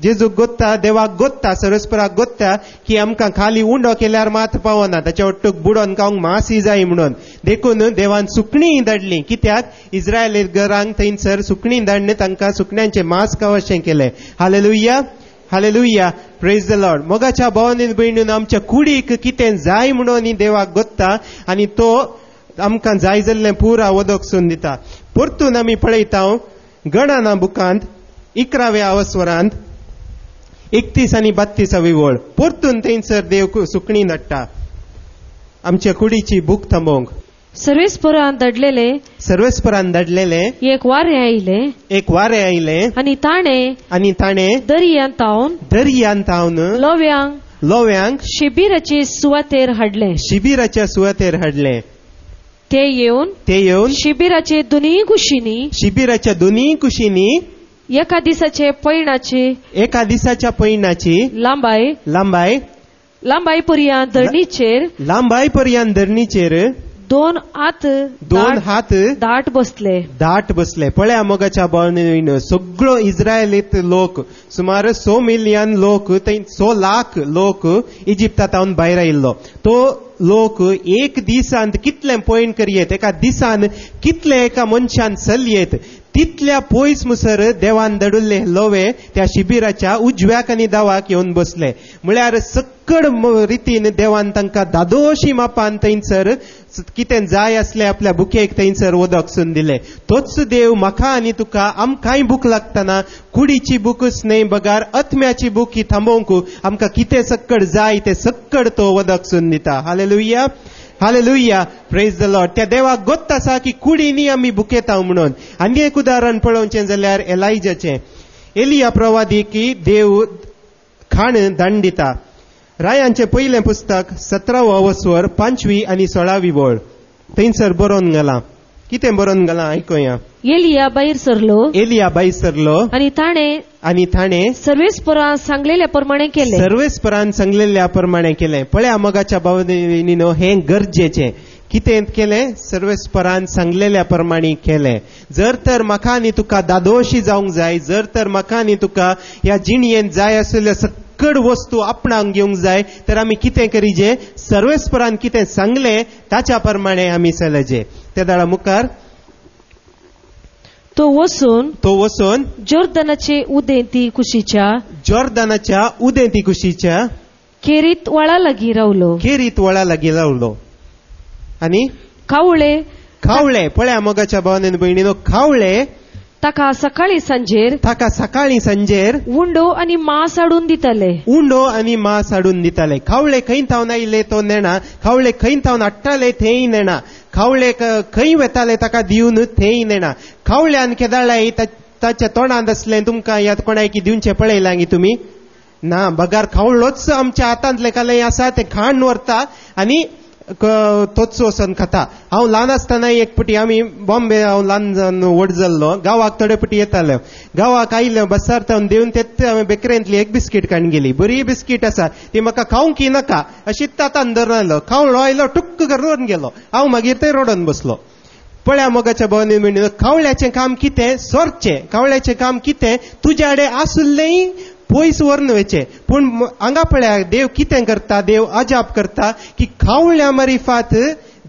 जेजूक गोत्ता, देवाक गोत्ता, सरस्पराक गोत्ता की आमकां खाली उंडो केल्यार मात पावना, ताच्या वट्टूक बुडोन खावंक मासी जाय म्हणून. देखून देवान सुकणीं धाडलीं. कित्याक इस्रायलीतगारांक थंयसर सुकणीं धाडून तांकां सुकण्यांचें मांस खावचें केलें. Hallelujah, hallelujah, praise the Lord. मोगाच्या भावनेन भयणीन आमच्या कुडीक कितें जाय म्हणून देवाक गोत्ता आनी तो आमकां जाय जाल्लें पुरा वदोगसून दिता. परतून आमी पळयता गणना बुकांत 11व्या वस्वरांत 31 आनी 32वी वळ. परतून थंयसर देव सुकणीं धाडटा आमच्या कुडीची भूक थांबोवंक. सर्वेस्परान धाडलेले एक वारें आयलें आनी ताणें दर्यांत थावन लोव्यांक शिबिराचे सुवातेर हाडलें. ते येवन शिबिराचे दोनी कुशींनी एका दिसाच्या पैणाची लांबाय पर्यंत धरणीचेर 2 हात दाट बसले. पळया मोगाच्या भावनेन सगळो इस्रायलीत लोक, सुमार 100 मिलियन लोक, 100 लाख लोक इजिप्तांत भायर आयिल्लो. तो लोक एक दिसांत कितले पयण करयेत, एका दिसान कितले एका मनशान चलयेत, तितल्या पयस मुसर देवान धाडुल्ले लोवे त्या शिबिराच्या उजव्याक आनी दावाक येवन बसले. म्हळ्यार सक्कड रितीन देवान तांकां दादोशी मापान थंयसर कितें जाय आसलें आपल्या बुकेक थंयसर वदोगसून दिलें. तोच देव म्हाका आनी तुका आमकांय भूक लागतना कुडीची भूकच न्हय बगार आत्म्याची भूक ही थांबोवंक आमकां कितें सक्कड जाय ते सक्कड तो वदोगसून दिता. Hallelujah, hallelujah, praise the Lord. त्या देवाक गोत्त आसा की कुडीनी आमी भुकेता म्हणून. आनी एक उदाहरण पळोवचें जाल्यार एलायजाचें. एलिया प्रवादी की देव खाण धाडून दिता. रायांचें पयलें पुस्तक 17वा वस्वर 5वी आनी 16वी वळ. थंयसर बरोवन घालां. कितें बरोवन घालां आयकया. एलिया भायर सरलो आनी ताणें सर्वेस्परान सांगलेल्या प्रमाणे केलें. पळया मोगाच्या भावनेनो, हें गरजेचें. कितें केलें? सर्वेस्परान सांगलेल्या प्रमाणे केलें. जर तर म्हाका आनी तुका दादोशी जावंक जाय, जर तर म्हाका आनी तुका ह्या जिणयेंत जाय आसलेल्यो सक्कड वस्तू आपणाक घेवंक जाय, तर आमी कितें करीजे? सर्वेस्परान कितें सांगलें ताच्या प्रमाणे आमी चलजे. त्या दाळा मुखार तो वचून जोर्दानाच्या उदेंती कुशीच्या केरीत वळा लागीं रावलो. आनी खावळे पळया मोगाच्या भावनेन भयणीनो, खावळे ताका सकाळी सांजेर उंडो आनी मांस हाडून दिताले. खावळे खंय थावन आयिल्ले तो नेणा, खावळे खंय थावन हाडटाले थंय नेणा, खावळे खंय वेताले ताका दिवन थंय नेणा. खावळ्यान केदाळाय ताच्या तोंडांत असलें तुमकां ह्या कोणायकी दिवचें पळयलां गी तुमी? ना, बगार खावळोच आमच्या हातांतलें कालय आसा तें खाण व्हरता आनी तोच वचून खाता. हांव ल्हान आसतना एक पटी आमी बॉम्बे, हांव ल्हान व्हड जाल्लो, गांवाक थोडे पटी येताल्यो. गांवाक आयल्यो बसार थावन देवन तें हांवें बेकरेंतली एक बिस्कीट काडून गेली. बरी बिस्कीट आसा ती म्हाका खावंक नाका अशीच तातान धरून आयलो. खावळो आयलो, टुक्क करून गेलो. हांव मागीर थंय रडोन बसलो. पळ्या मोगाच्या भावांनी म्हणून कावळ्याचें काम कितें सोरचें कावळ्याचें काम कितें तुज्या कडेन आसुल्लें पयस व्हरून वयचें पूण हांगा पळया देव कितें करता देव अजाप करता की कावळ्या मारिफात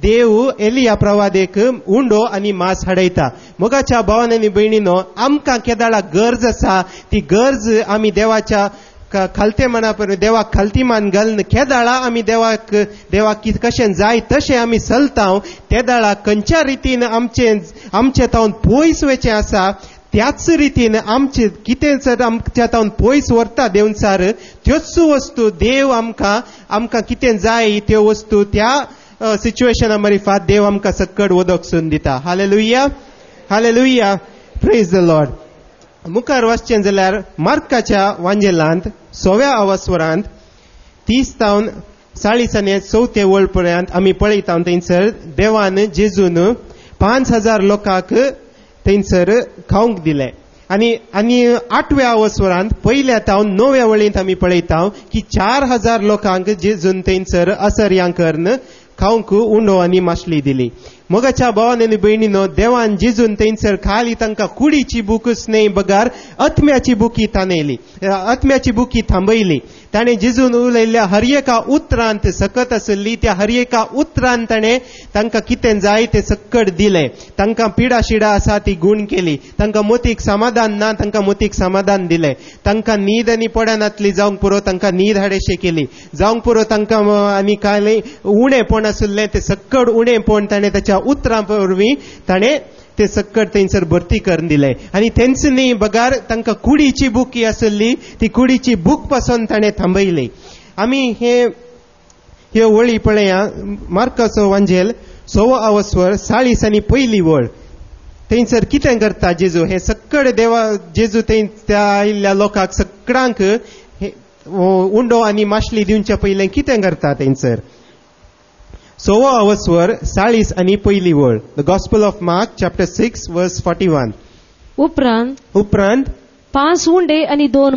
देव एलिया प्रवादेक उंडो आनी मांस हाडयता मोगाच्या भावांनी आनी भयणीनो आमकां केदाळा गरज आसा ती गरज आमी देवाच्या खालतेपणा देवाक खालतीमान घालन केदाळा आमी देवाक कशें जाय तशें आमी चलता तेदाळा खंयच्या रितीन आमचे तावन पयस वयचें आसा त्याच रितीन आमचे कितें जर आमच्या तावन पयस व्हरता देंवचार त्योच वस्तू देव आमकां कितें जाय त्यो वस्तू त्या सिच्युएशना मारिफात देव आमकां सकड वदोगसून दिता hallelujah hallelujah praise the Lord मुखार वचचें जाल्यार मार्काच्या वांजेलांत 6व्या अवस्वरांत 30 तावन 40 आनी 34 वळ पर्यंत आमी पळयता थंयसर देवान जेजून 5000 लोकांक थंयसर खावंक दिले आनी 8व्या अवस्वरांत पयल्या तावन 9व्या वळींत आमी पळयता की 4000 लोकांक जेजून थंयसर असर्यांकर्न खावंक उंडो आनी माशली दिली मोगाच्या भावान आनी भयणीनो देवान जेजून थंयसर खाली तांकां कुडीची बुकूच न्हय बगार आत्म्याची बुकी ताणयली आत्म्याची बुकी थांबयली ताणें जेजून उलयल्ल्या हर एका उतरांत सकत आसली त्या हर एका उतरांत ताणें तांकां कितें जाय तें सकट दिलें तांकां पिडा शिडा आसा ती गूण केली तांकां मोतीक समाधान ना तांकां मोतीक समाधान दिलें तांकां न्हीद आनी पडनातली जावंक पुरो तांकां न्हीद हाडेशें केली जावंक पुरो तांकां आनी काय उणेंपण आसुल्लें तें सकट उणेंपण ताणें ताच्या उतरां वरवीं ताणें ते सकट थंयसर भरती करून दिले आनी तेंच न्ही बगार तांकां कुडीची बुकी आसली ती कुडीची बूक पासून ताणें थांबयली आमी ह्यो वळी पळया मार्काचो वांजेल 6 अवस्वर 40 आनी पयली वळ थंयसर कितें करता जेजू हे सकट देवा जेजू त्या आयिल्ल्या लोकांक सकडांक उंडो आनी माशली दिवच्या पयलें कितें करता थंयसर 6 अवस्वर 40 आनी पयली वळ the gospel of mark chapter 6 वर्स 41 उपरांत 5 उंडे आनी 2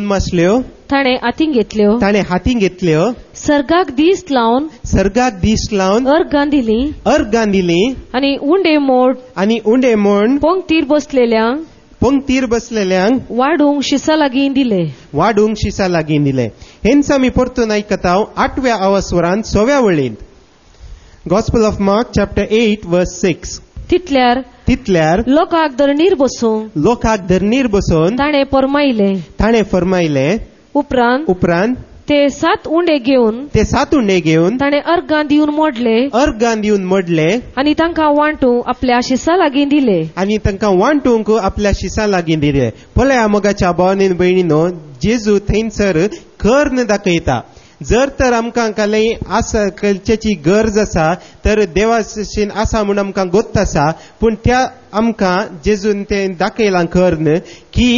मासल्यो ताणें हातीन घेतल्यो सर्गाक दीस लावन अर्गां दिली आनी उंडे मोड पंक्तीर बसलेल्यांक वाडूंक शिसा लागीं दिले हेंच आमी परतून आयकता 8व्या अवस्वरांत 6व्या वळींत गॉस्पल ऑफ मार्क चॅप्टर 8 वर्स 6 तितल्यार लोकांक धरणीर बसून ताणें फरमायले उपरांत ते 7 उंडे घेवन ताणें अर्गां दिवन मोडले आनी तांकां वांटूंक आपल्या शिसा लागीं दिले पळया मोगाच्या भावांनी भयणीनो जेजू थंयसर कर्न दाखयता जर तर आमकां खंयच्याची गरज आसा तर देवाशीन आसा म्हूण आमकां गोत्त आसा पूण त्या आमकां जेजून तें दाखयलां कर्न की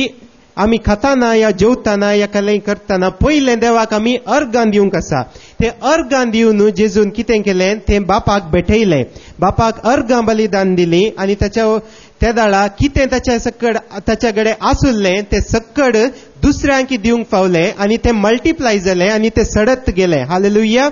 आमी खाताना या जेवताना या कसलेंय करताना पयलें देवाक आमी अर्गां दिवंक आसा ते अर्गां दिवन जेजून कितें केलें तें बापाक भेटयलें बापाक अर्गां बलिदान दिली आनी त्या दाळा कितें ताच्या कडेन आसुल्लें तें सकड दुसऱ्यांक दिवंक पावलें आनी तें मल्टिप्लाय जालें आनी तें सडत गेलें hallelujah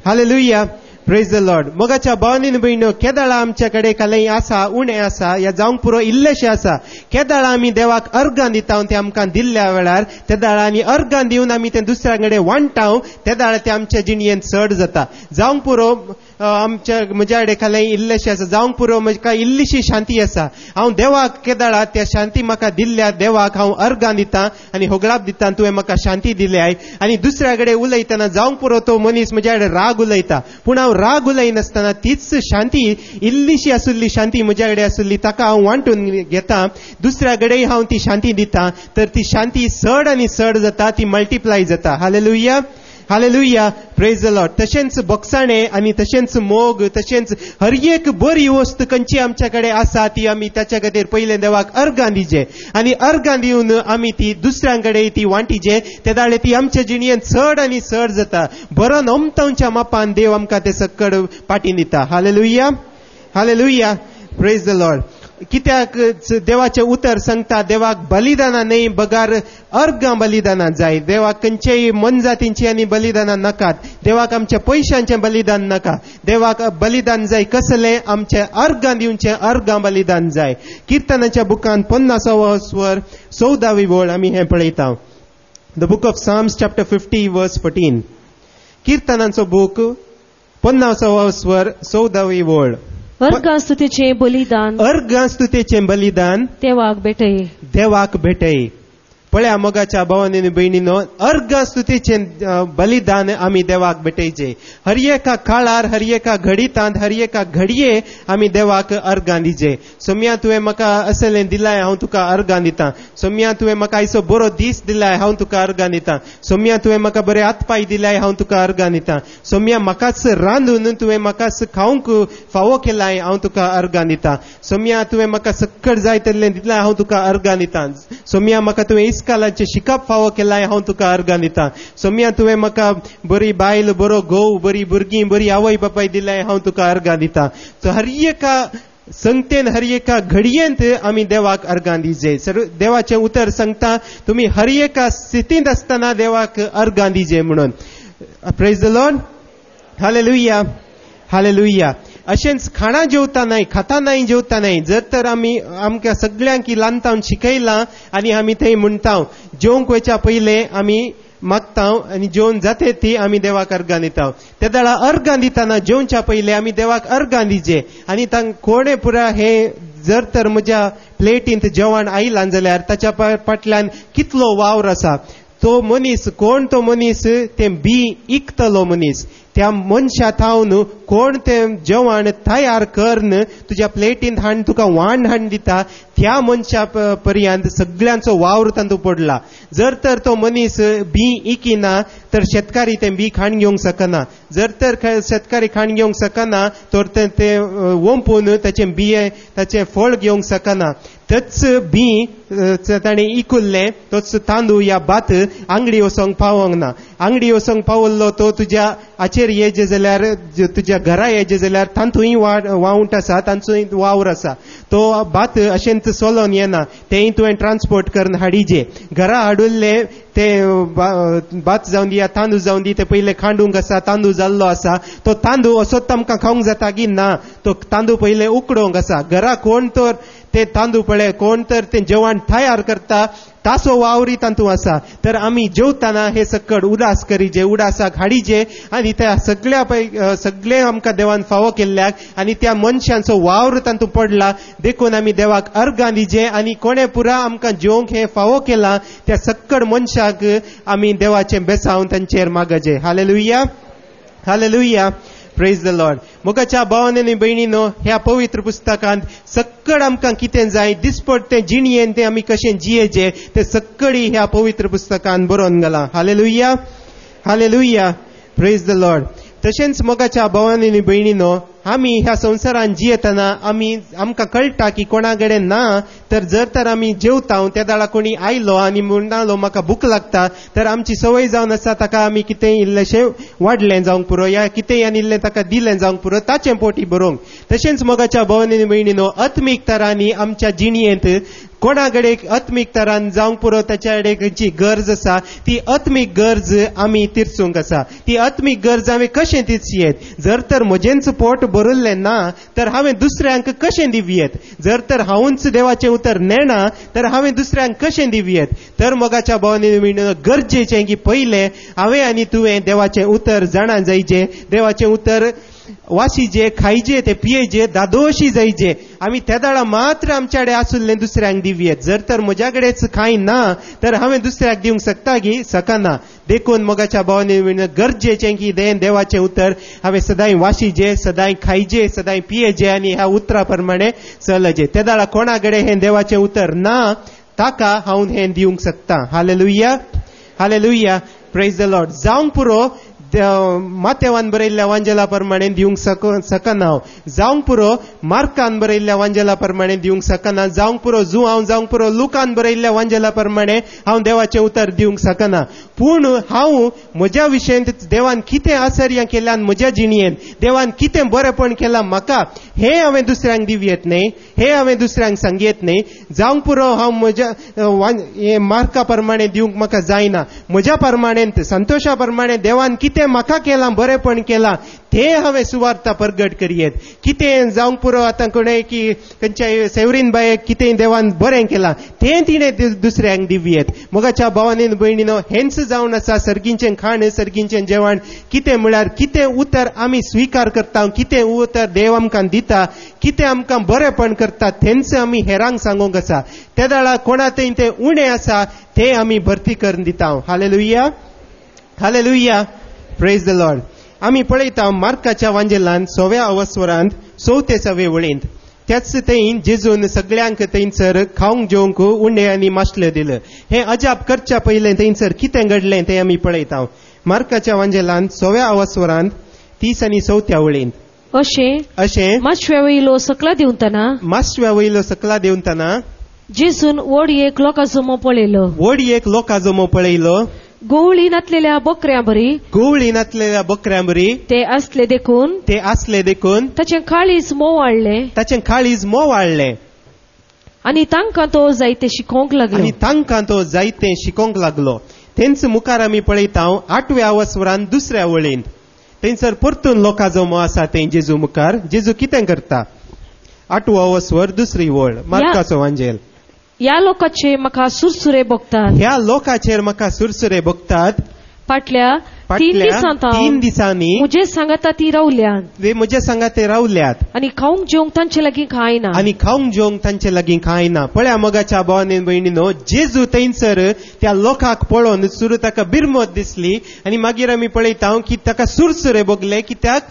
hallelujah praise the Lord मोगाच्या भावांनी भयणो केदाळा आमच्या कडेन कसलेंय आसा उणें आसा या जावंक पुरो इल्लेशें आसा केदाळा आमी देवाक अर्गां दिता तें आमकां दिल्ल्या वेळार त्या दाळा आनी अर्गां दिवन आमी तें दुसऱ्या कडेन वांटा त्या दाळा तें आमच्या जिणयेंत चड जाता जावंक पुरो म्हज्या कडेन कसलेंय इल्लेशें आसा जावंक पुरो म्हाका इल्लीशी शांती आसा हांव देवाक केदाळा त्या शांती म्हाका दिल्ल्या देवाक हांव अर्गां दितां आनी होगळाप दितां तुवें म्हाका शांती दिल्याय आनी दुसऱ्या कडेन उलयतना जावंक पुरो तो मनीस म्हज्या कडेन राग उलयता पूण हांव राग उलयनासतना तीच शांती इल्लीशी आसुल्ली शांती म्हज्या कडेन आसुल्ली ताका हांव वांटून घेता दुसऱ्या कडेन हांव ती शांती दितां तर ती शांती चड आनी चड जाता ती मल्टिप्लाय जाता hallelujah hallelujah praise the Lord तशेंच बोगसाणें आनी तशेंच मोग तशेंच हर एक बरी वस्त खंयची आमच्या कडेन आसा ती आमी ताच्या खातीर पयलें देवाक अर्गां दिजे आनी अर्गां दिवन आमी ती दुसऱ्यां कडेन ती वांटिजे ते दाळे ती आमच्या जिणयेंत चड आनी चड जाता बरो नमतांच्या मापान देव आमकां ते सकड पाटीन दिता hallelujah hallelujah praise the Lord कित्याक देवाचें उतर सांगता देवाक बलिदानां न्हय बगार अर्गां बलिदानां जाय देवाक खंयचेय मन जातींची आनी बलिदानां नाकात देवाक आमच्या पयशांचें बलिदान नाका देवाक बलिदान जाय कसले आमचे अर्गां दिवचे अर्गां बलिदान जाय. किर्तनाच्या बुकान 50वा स्वर 14वी ओळ आमी हे पळयता. The book of Psalms chapter 50 verse 14. किर्तनांचो book 50वा स्वर 14वी ओळ. अर्गां स्तुतीचें बलिदान अर्गां स्तुतीचें बलिदान देवाक भेटय. देवाक भेटय. पळया मोगाच्या भावांनी आनी भयणीनो, अर्गां स्तुतीचें बलिदान आमी देवाक भेटयचे. हर एका काळार हर एका घडीतांत हर एका घडये आमी देवाक अर्गां दिजे. सोम्या तुवें म्हाका असलें दिलाय हांव तुका अर्गां दितां. सोम्या तुवें म्हाका आयचो बरो दीस दिलाय हांव तुका अर्गां दितां. सोम्या तुवें म्हाका बरे हातपाय दिलाय हांव तुका अर्गां दितां. सोम्या म्हाकाच रांदून तुवें म्हाकाच खावंक फावो केलाय हांव तुका अर्गां दितां. सोम्या तुवें म्हाका सक्कड जाय तल्लें दिलाय हांव तुका अर्गां दितां. सोम्या म्हाका तुवें कालाचे शिकप फावो केलाय हांव तुका अर्गां दितां. सोम्या तुवें म्हाका बरी बायल बरो घोव बरी भुरगीं बरी आवय बापाय दिलाय हांव तुका अर्गां दितां. सो हर एका संगतेन हर एका घडयेंत आमी देवाक अर्गां दिजे. देवाचें उतर सांगता तुमी हर एका स्थितींत आसतना देवाक अर्गां दिजे म्हणून. Praise the Lord. Hallelujah hallelujah. अशेंच खाणा जेवतानाय खातानाय जेवतानाय जर तर आमी आमकां सगळ्यांक लानतावन शिकयलां आनी आमी थंय म्हणटा जेवंक वयच्या पयले आमी मागता आनी जेवण जाते ती आमी देवाक अर्गां दिता. त्या वेळा अर्गां दितना जेवच्या पयले आमी देवाक अर्गां दिजे. आनी तांकां कोणे पुरा हे जर तर म्हज्या प्लेटींत जेवण आयलां जाल्यार ताच्या फाटल्यान कितलो वावर आसा. तो मनीस कोण तो मनीस तें बी इकतलो मनीस. त्या मनशा थावन कोण तें जेवण तयार करन तुज्या प्लेटींत हाडून तुका वाण हाडून दिता त्या मनशा पर्यंत सगळ्यांचो वावर तातूंत पडला. जर तर तो मनीस बी इकिना तर शेतकारी तें बी खाण घेवंक शकना. जर तर शेतकारी खाण घेवंक शकना तर ते वंपून ताचें बिये ताचें फळ घेवंक शकना. तेच बी ताणें इकुल्लें तोच तांदूळ या भात आंगडी वचोंक पावोंक ना. आंगडी वचोंक पावल्लो तो तुज्या आचेर येजे जाल्यार तुज्या घरा येजे जाल्यार तांतूय वावंट आसा तांचोय वावर आसा. तो भात अशेंच चलोन येना. तेंय तुवें ट्रान्सपोर्ट करून हाडिजे. घरा हाडुल्ले ते भात जावन दी या तांदूळ जावन दी ते पयले खांडूंक आसा. तांदूळ जाल्लो आसा तो तांदूळ असोच आमकां खावंक जाता की ना. तो तांदूळ पयले उकडोवंक आसा. घरा कोण तर ते तांदूळ पळय कोण तर तें जेवण तयार करता तासो वावरी तांतूं आसा. तर आमी जेवताना हे सकड उदास करीजे उदासाक हाडिजे आनी त्या सगळे आमकां देवान फावो केल्ल्याक आनी त्या मनशांचो वावर तांतूं पडला देखून आमी देवाक अर्गां दिजे. आनी कोणे पुरा आमकां जेवंक हे फावो केला त्या सकड मनशाक आमी देवाचें बेसांव तांचेर मागजे. Hallelujah hallelujah. Praise the Lord. मोगाच्या भावांनी आनी भयणीनो, ह्या पवित्र पुस्तकांत सक्कड आमकां कितें जाय दिसपट तें जिणयेन तें आमी कशें जियेचें तें सक्कडी ह्या पवित्र पुस्तकांत बरोवन घाला. Hallelujah hallelujah. Praise the Lord. तशेंच मोगाच्या भावांनी आनी भयणीनो, आमी ह्या संवसारांत जियेतना आमकां कळटा की कोणा कडेन ना तर जर तर आमी जेवता त्या दाळा कोणी आयलो आनी म्हणटालो म्हाका भूक लागता तर आमची संवय जावन आसा ताका आमी कितेंय इल्लेशें वाडलें जावंक पुरो या कितेंय आनिल्लें ताका दिलें जावंक पुरो ताचें पोटी बरोवंक. तशेंच मोगाच्या भावांनी भयणीनो, आत्मीक तरांनी आमच्या जिणयेंत कोणा कडेन आत्मीक तरान जावंक पुरो ताच्या कडेन जी गरज आसा ती आत्मीक गरज आमी तीर्चूंक आसा. ती आत्मीक गरज हांवें कशें तीर्चयेत. जर तर म्हजेंच पोट भरिल्लें ना तर हांवें दुसऱ्यांक कशें दिवयेत. जर तर हांवूच देवाचें उतर नेना तर हांवें दुसऱ्यांक कशें दिवयेत. तर मोगाच्या भावांनी गरजेचें की पयलें हांवें आनी तुवें देवाचें उतर जाणा जायचें. देवाचें उतर वाशिजे खायजे ते पियेजे दादोशी जायजे. आमी त्या दाळा मात्र आमच्या कडेन आसुल्लें दुसऱ्यांक दिवयेत. जर तर म्हज्या कडेच कांय ना तर हांवें दुसऱ्याक दिवंक शकता की सकना. देखून मोगाच्या भावांनी गरजेचें की देवाचें उतर हांवें सदांय वाशिजे सदांय खायजे सदांय पियेजे आनी ह्या उतरा प्रमाणे चलजे. त्या दाळा कोणा कडेन हें देवाचें उतर ना ताका हांव हें दिवंक शकता. Hallelujah hallelujah. Praise the Lord. जावंक पुरो मातेवान बरयल्ल्या वांजेला प्रमाणे दिवंक सकना. जावंक पुरो मार्कान बरयल्ल्या वांजेला प्रमाणे दिवंक सकना. जावंक पुरो जावंक पुरो लुकान बरयल्ल्या वांजेला प्रमाणे हांव देवाचें उतर दिवंक सकना. पूण हांव म्हज्या विशयेंत देवान कितें आश्चर्य केल्यान म्हज्या जिणयेन देवान कितें बरेपण केलां म्हाका हें हांवें दुसऱ्यांक दिवयेत न्ही. हें हांवें दुसऱ्यांक सांगयेत न्ही. जावंक पुरो हांव म्हज्या मार्का प्रमाणे दिवंक म्हाका जायना. म्हज्या प्रमाणेंत संतोशा प्रमाणे देवान कितें कितें म्हाका केलां बरेंपण केलां तें हांवें सुवार्ता परगट करियेत. कितें जावंक पुरो आतां कोणें की खंयच्याय सेवरीन बायेक कितें देवान बरें केलां तें तिणें दुसऱ्यांक दिवयेत. मोगाच्या भावांनी भयणीनो, हेंच जावन आसा सर्गींचें खाण, सर्गींचें जेवण. कितें म्हळ्यार कितें उतर आमी स्विकार करता, कितें उतर देव आमकां दिता, कितें आमकां बरेंपण करता तेंच आमी हेरांक सांगूंक आसा. त्या दाळा कोणा थंय तें उणें आसा तें आमी भरती करून दिता. Hallelujah, hallelujah, praise the Lord. आमी पळयता मार्काच्या वांजेलांत 6व्या अवस्वरांत 4 ते 6 वळींत त्याच थंय जेजून सगळ्यांक थंयसर खावंक जेवंक उंडे आनी माशले दिलं. हें अजाप करच्या पयलें थंयसर कितें घडलें तें आमी पळयता. मार्काच्या वांजेलांत 6व्या अवस्वरांत 30 आनी 34 वळींत अशें माशव्या वयलो सकला देंवतना जेजून व्हडयेक लोकां जमो पळयलो. गोवळी नातलेल्या बकऱ्यां बरी ते असले देखून ताचें काळीज मोव वाडलें आनी तांकां तो जायते शिकोवंक लागलो. तेंच मुखार आमी पळयता 8व्या अवस्वरांत 2ऱ्या वळींत थंयसर परतून लोकां जमो आसा थंय जेजू मुखार. जेजू कितें करता? 8वो अवस्वर 2री वळ मार्काचो वांजेल. ह्या लोकांचेर म्हाका सुरसुरे भोगतात. फाटल्या 3 दिसांनी म्हजे सांगाती रावल्यात आनी खावंक जेवंक तांचे लागीं कांय ना. पळया मोगाच्या भावांनी भयणीनो, जेजू थंयसर त्या लोकांक पळोवन सुरू ताका बिरमत दिसली आनी मागीर आमी पळयता की ताका सुरसुरे भोगले, कित्याक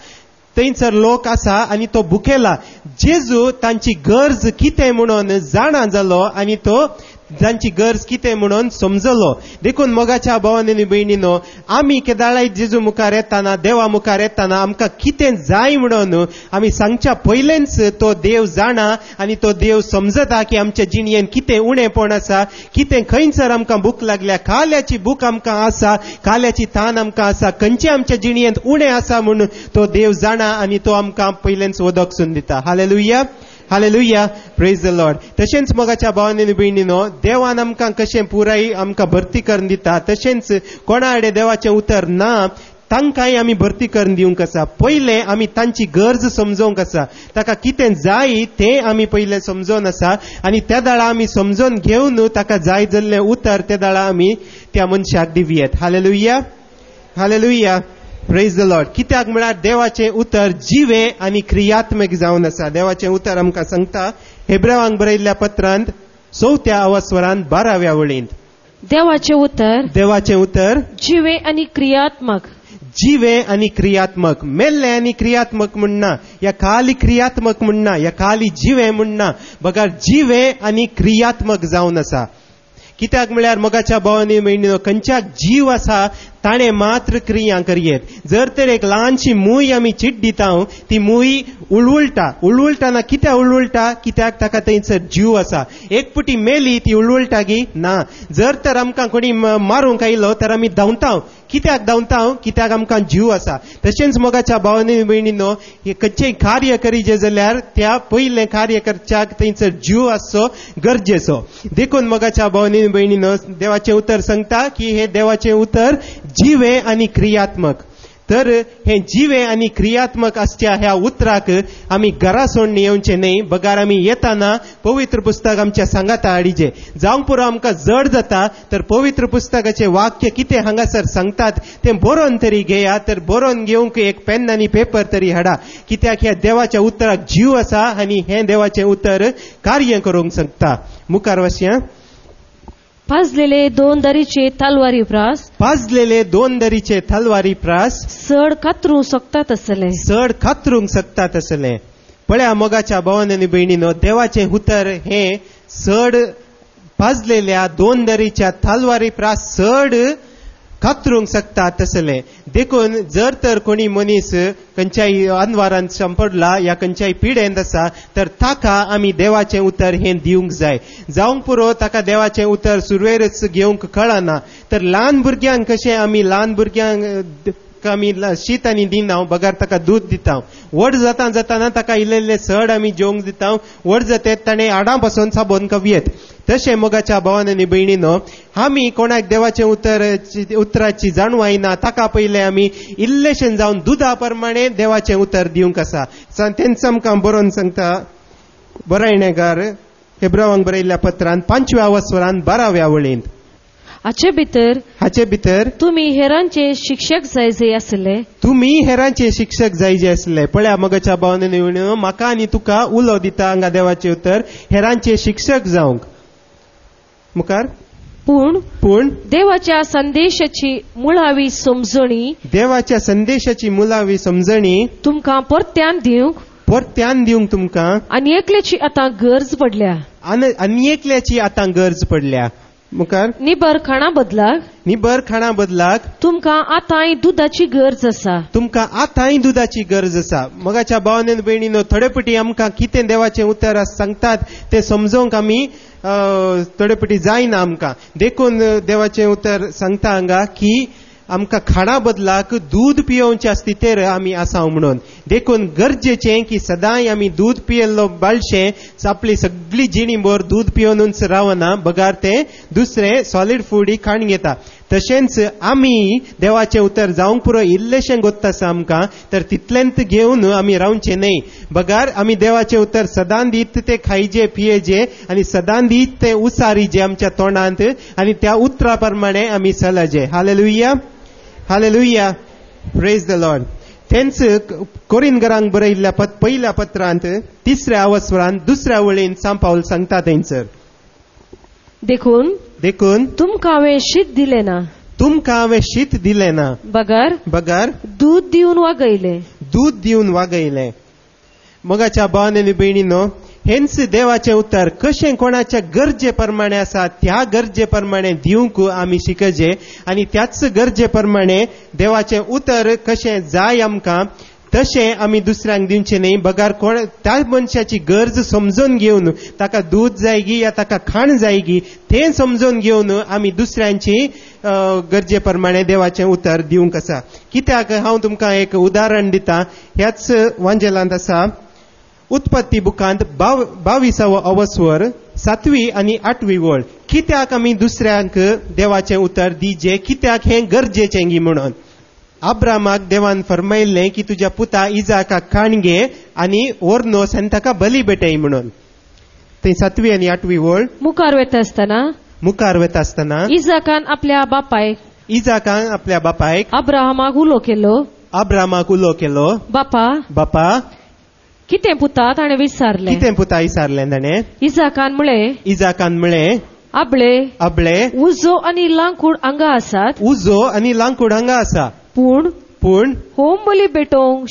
थंयसर लोक आसा आनी तो भुकेला. जेजू तांची गरज कितें म्हणून जाणा जालो आनी तो जांची गरज कितें म्हणून समजलो. देखून मोगाच्या भावांनी भयणीनो, आमी केदाळाय जेजू मुखार येताना, देवा मुखार येताना आमकां कितें जाय म्हणून आमी सांगच्या पयलेंच तो देव जाणा आनी तो देव समजता की आमच्या जिणयेन कितें उणेपण आसा, कितें खंयसर आमकां भूक लागल्या. काल्याची भूक आमकां आसा, काल्याची तान आमकां आसा, खंयचें आमच्या जिणयेंत उणें आसा म्हणून तो देव जाणा आनी तो आमकां पयलेंच वदकसून दिता. Hallelujah, hallelujah, praise the Lord. तशेंच मोगाच्या भावांनी भयणीनो, देवान आमकां कशें पुराय आमकां भरती करून दिता, तशेंच कोणा कडेन देवाचें उतर ना तांकांय आमी भरती करून दिवंक आसा. पयलें आमी तांची गरज समजोवंक आसा, ताका कितें जाय तें आमी पयलें समजोवन आसा आनी त्या दाळा आमी समजोवन घेवन ताका जाय जाल्लें उतर त्या दाळा आमी त्या मनशाक दिवयेत. Hallelujah, hallelujah, praise the Lord. कित्याक म्हळ्यार देवाचें उतर जिवे आनी क्रियात्मक जावन आसा. देवाचें उतर आमकां सांगता हेब्रेवांक बरयल्ल्या पत्रांत 4थ्या अवस्वरांत 12व्या वळींत देवाचें उतर जिवे आनी क्रियात्मक, मेल्ले आनी क्रियात्मक म्हणना, या खाली क्रियात्मक म्हणना, या खाली जिवे म्हणना, बगार जिवे आनी क्रियात्मक जावन आसा. कित्याक म्हळ्यार मोगाच्या भावांनी भयणीनो, खंयच्याक जीव आसा ताणें मात्र क्रिया करियेत. जर तर एक ल्हानशी मूय आमी चिट दिता, ती मूय उळवळटाना. कित्याक उळवळटा? कित्याक ताका थंयसर जीव आसा. एक पुटी मेली ती उळवळटा गी ना. जर तर आमकां कोणी मारूंक आयलो तर आमी धांवता. कित्याक धांवता? कित्याक आमकां जीव आसा. तशेंच मोगाच्या भावांनी भयणीनो, खंयचेंय कार्य करीचे जाल्यार त्या पयलें कार्य करच्याक थंयसर जीव आसचो गरजेचो. देखून मोगाच्या भावांनी भयणीनो, देवाचें उतर सांगता की हे देवाचें उतर जिवे आनी क्रियात्मक. तर हे जिवे आनी क्रियात्मक आसच्या ह्या उतराक आमी घरा सोडून येवचें न्हय. बगार आमी येताना पवित्र पुस्तक आमच्या सांगाता हाडिचें. जावंक पुरो आमकां जड जाता तर पवित्र पुस्तकाचें वाक्य कितें हांगासर सांगतात तें बरोवन तरी घेया. तर बरोवन घेवंक एक पेन आनी पेपर तरी हाडा. कित्याक ह्या देवाच्या उतराक जीव आसा आनी हें देवाचें उतर कार्य करूंक सांगता. मुखार वचया. पाजलेले 2 दरीचे तलवारी प्रास सड कातरूंक शकतात असले. पळया मोगाच्या भावांनी भयणीनो, देवाचें उतर हे सड पाजलेल्या 2 दरीच्या तलवारी प्रास सड कातरूंक शकता तसले. देखून जर तर कोणी मनीस खंयच्याय अनवारांत सांपडला या खंयच्याय पिडेंत आसा तर ताका आमी देवाचें उतर हें दिवंक जाय. जावंक पुरो ताका देवाचें उतर सुरवेरच घेवंक कळना. तर ल्हान भुरग्यांक कशें आमी ल्हान भुरग्यांक आमी शीत आनी दिना, बगार ताका दूध दिता. व्हड जाताना ताका इल्लें सड आमी जेवंक दिता. व्हड जाते ताणें आडां पासून साबोन कवयेत. तशें मोगाच्या भावांनी आनी भयणीनो, आमी कोणाक देवाचे उतराची जाणवाय ना, ताका पयले आमी इल्लेशें जावन दुधा प्रमाणे देवाचें उतर दिवंक आसा. तेंच आमकां बरोवन सांगता बरयणेकार हेब्रावांक बरयल्ल्या पत्रांत 5व्या वस्वरांत 12व्या वळींत, हाचे भितर तुमी हेरांचे शिक्षक जाय आसले. तुमी हेरांचे शिक्षक जाय आसले. पळया मोगाच्या भावांनी भयणीनो, म्हाका आनी तुका उलो दिता हांगा देवाचे उतर, हेरांचे शिक्षक जावंक. मुखार पूण देवाच्या संदेशाची मुळावी समजणी तुमकां परत्यान दिवंक तुमकां आनी एकल्याची आतां गरज पडल्या. मुखार निबर खाणा बदलाक तुमकां आतांय दुधाची गरज आसा. मोगाच्या भावांनी भयणीनो, थोडे पटी आमकां कितें देवाचें उतर सांगतात ते समजोवंक आमी थोडे पटी जायना. आमकां देखून देवाचें उतर सांगता हांगा की आमकां खाणा बदलाक दूध पियोवच्या स्थितीर आमी आसा म्हणून. देखून गरजेचें की सदांय आमी दूध पियेल्लो बाळशें आपली सगळी जिणीभर दूध पियोनूच रावना, बगार ते दुसरें सॉलिड फूड ही खाण घेता. तशेंच आमी देवाचें उतर जावंक पुरो इल्लेशें गोत्त आसा आमकां, तर तितलेंत घेवन आमी रावचें न्हय. बगार आमी देवाचें उतर सदां दीत ते खायजे पियेजे आनी सदां दीत ते उसारीजे आमच्या तोंडांत, आनी त्या उतरा प्रमाणे आमी चलजे. Hallelujah, hallelujah, praise the Lord. तेंच कोरिंथीयांक बरयल्ल्या पयल्या पत्रांत 3ऱ्या वस्वरांत 2ऱ्या वळींत सांत पाऊल सांगता थंयसर, देखून तुमकां हांवें शीत दिलें ना, बगार दूध दिवन वागयलें. मोगाच्या भावांनी आनी भयणीनो, हेंच देवाचें उतर कशें कोणाच्या गरजे प्रमाणे आसा त्या गरजे प्रमाणे दिवंक आमी शिकजे, आनी त्याच गरजे प्रमाणे देवाचें उतर कशें जाय आमकां तशें आमी दुसऱ्यांक दिवचें न्हय. बगार त्या मनशाची गरज समजून घेवन, ताका दूध जाय गी या ताका खाण जाय गी तें समजून घेवन आमी दुसऱ्यांची गरजे प्रमाणे देवाचें उतर दिवंक आसा. कित्याक हांव तुमकां एक उदाहरण दितां. ह्याच वांजेलांत आसा उत्पत्ती बुकांत 22वा अवस्वर 7वी आनी 8वी वळ. कित्याक आमी दुसऱ्यांक देवाचें उतर दिजे, कित्याक हें गरजेचें गी म्हणून. अब्रामाक देवान फरमायल्लें की तुज्या पुता इजाकाक खाण घे आनी ओर्नोस आनी ताका बली भेटय म्हणून. थंय 7वी आनी 8वी वळ. मुखार वता आसतना इजाकान आपल्या बापायक अब्रामाक उलो केलो, बापा कितें पुता ताणें विचारलें ताणें. इजाकान म्हळें आबळे उजो आनी लांकूड हांगा आसा, पूण होम बली बेटोंक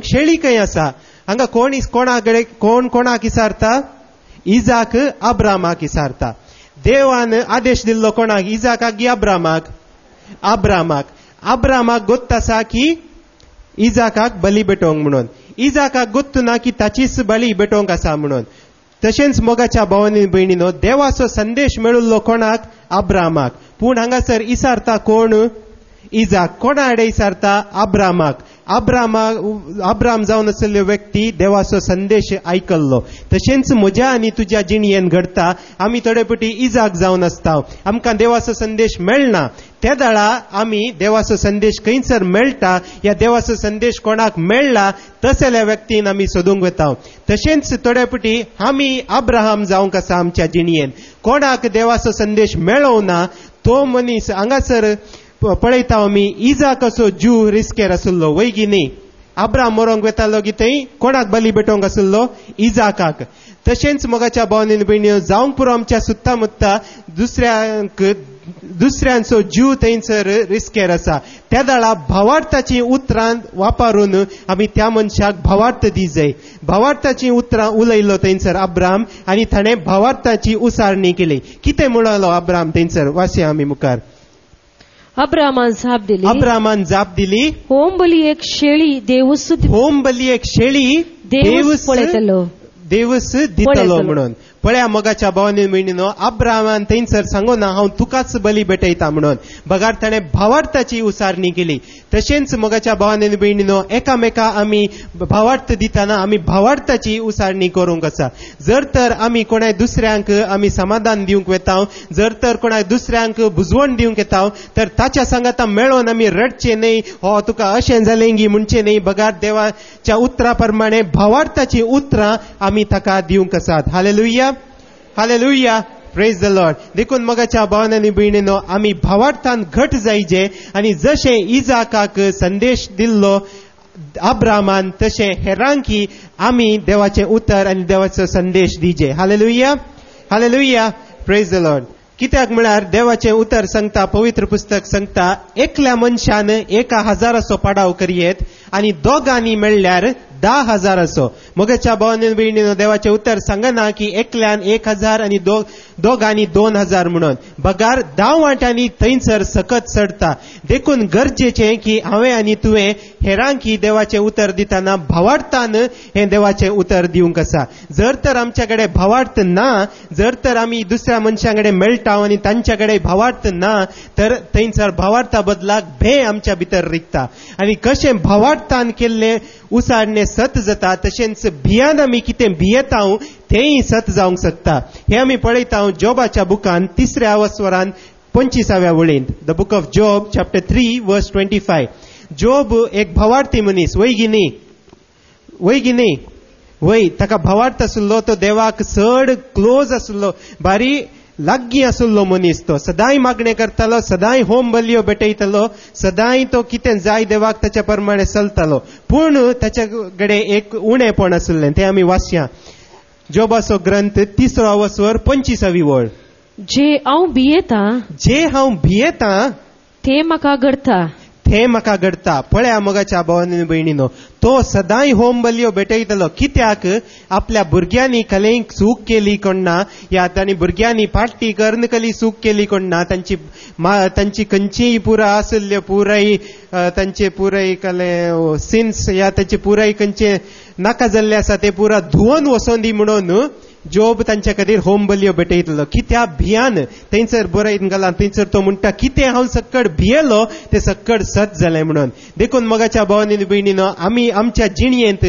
शेळी खंय आसा. हांगा कोण कोणाक इसारता? इजाक अब्रामाक इसारता. देवान आदेश दिल्लो कोणाक? इजाकाक गी अब्रामाक गोत्त आसा की इजाकाक बली बेटोंक म्हणून. इजाकाक गोत्त ना की ताचीच बली बेटोंक आसा म्हणून. तशेंच मोगाच्या भावांनी भयणीनो, देवाचो संदेश मेळिल्लो कोणाक? अब्रामाक. पूण हांगासर इसारता कोण? इजाक. कोणा आडे इसारता? अब्रामाक. अब्राम जावन आशिल्लो व्यक्ती देवाचो संदेश आयकल्लो. तशेंच म्हज्या आनी तुज्या जिणयेन घडटा. आमी थोडे पटी इजाक जावन आसता, आमकां देवाचो संदेश मेळना. त्या दाळा आमी देवाचो संदेश खंयसर मेळटा, या देवाचो संदेश कोणाक मेळ्ळा तसल्या व्यक्तीन आमी सोदूंक वता. तशेंच थोडे पटी आमी अब्राहम जावंक आसा आमच्या जिणयेन. कोणाक देवाचो संदेश मेळोवना तो मनीस हांगासर पळयता आमी इजाक असो जीव रिस्केर आशिल्लो वैगी न्ही. अब्राम मरोंक वेतालो की थंय कोणाक बली बेटोंक आशिल्लो? इजाकाक. तशेंच मोगाच्या भावांनी भयणीनो, जावंक पुरो आमच्या सुत्तामुत्ता दुसऱ्यांचो जीव थंयसर रिस्केर आसा. त्या दाळा भावार्थाची उतरां वापरून आमी त्या मनशाक भावार्थ दी जाय. भावार्थाची उतरां उलयलो थंयसर अब्राम, आनी ताणें भावार्थाची उसारणी केली. कितें म्हणलो अब्राम थंयसर? वाचया आमी मुखार. अब्रामान जाप दिली, होम बली एक शेळी देवूस देवूस दितलो म्हणून. पळया मोगाच्या भावांनी भयणीनो, अब्राहमान थंयसर सांगो ना हांव तुकाच बली भेटयता म्हणून. बगार ताणें भावार्थाची उसारणी केली. तशेंच मोगाच्या भावांनी भयणीनो, एकामेका आमी भावार्थ दिताना आमी भावार्थाची उसारणी करूंक आसा. जर तर आमी कोणाय दुसऱ्यांक आमी समाधान दिवंक वेता, जर तर कोणाय दुसऱ्यांक बुजवण दिवंक येता, तर ताच्या सांगाता मेळोन आमी रडचे न्हय, हो तुका अशें जालें गी म्हणचे न्हय. बगार देवाच्या उतरा प्रमाणे भावार्थाची उतरां आमी ताका दिवंक आसात. Hallelujah, hallelujah, praise the Lord. देखून मोगाच्या भावांनी भयणीनो, आमी भावार्थान घट जायचे आणि जशे इजाकाक संदेश दिल्लो अब्राहमान, तशे हेरांकी आमी देवाचे उतर आणि देवाचो संदेश दिजे. Hallelujah, hallelujah, praise the Lord. कित्याक म्हळ्यार देवाचे उतर सांगता, पवित्र पुस्तक सांगता, एकल्या मनशान 1000 पाडाव करियेत आणि दोगांनी मेळ्ळ्यार 10,000 असो. मोगाच्या भावांनी भयणीनो, देवाचे उतर सांगना की एकल्यान 1000 आणि दोगांनी 2000 म्हणून. बगार 10 वांट्यांनी थंयसर सकत चडता. देखून गरजेचे की हांवें आनी तुवें हेरांकी देवाचे उतर दिताना भावार्थान हे देवाचे उतर दिवंक आसा. जर तर आमच्याकडे भावार्थ ना, जर तर आमी दुसऱ्या मनशांकडे मेळटा आणि तांच्याकडे भावार्थ ना, तर थंयसर भावार्था बदलाक भे आमच्या भितर रिगता. आणि कशें भावार्थान केल्ले उसारणे सत जाता, तशेंच भियान आमी कितें भियेता तेंय सत जावंक शकता. हे आमी पळयता जोबाच्या बुकान 3ऱ्या वस्वरान 25व्या वळींत. The book of Job chapter 3 verse 25. जोब एक भावार्थी मनीस, वय गिनी, वय गिनी, वय ताका भावार्थ आसलो. तो देवाक चड क्लोज आसलो, बारी लागीं आसलो मनीस. तो सदांय मागणे करतालो, सदांय होम बलियो भेटयतालो, सदांय तो कितें जाय देवाक ताच्या प्रमाणे चलतालो. पूण ताचे कडेन एक उणेपण आसलें, तें आमी वाचया. जोबाचो ग्रंथ 3रो वस्वर 25वी वळ. जे हांव भियेतां, जे हांव भियेतां ते म्हाका घडता, ते म्हाका घडता. पळया मोगाच्या भावांनी भयणीनो, तो सदांय होम बलियो भेटयतलो. कित्याक आपल्या भुरग्यांनी कलेंक चूक केली कोण ना, या तांणी भुरग्यांनी पाट्टी कर्ण कली चूक केली कोण ना, तांची खंयचीय पुरा आसल्यो पुराय तांचे पुराय कले सिन्स या ताचे पुराय खंयचे नाका जाल्ले आसा ते पुरा धुवन वचोन दी म्हणून जोब तांच्या खातीर होम बलियो भेटयतलो. कित्या भियान थंयसर बरयन गेला, थंयसर तो म्हणटा कितें हांव सक्कड भियेलो ते सक्कड सत जालें म्हणून. देखून मोगाच्या भावांनी भयणीनो, आमी आमच्या जिणयेंत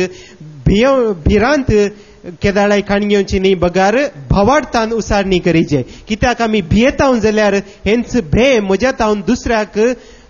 भिरांत केदाळाय खाण घेवची न्ही, बगार भावार्थान उसारणी करीचे. कित्याक आमी भियेता जाल्यार हेंच भे म्हज्यातावन दुसऱ्याक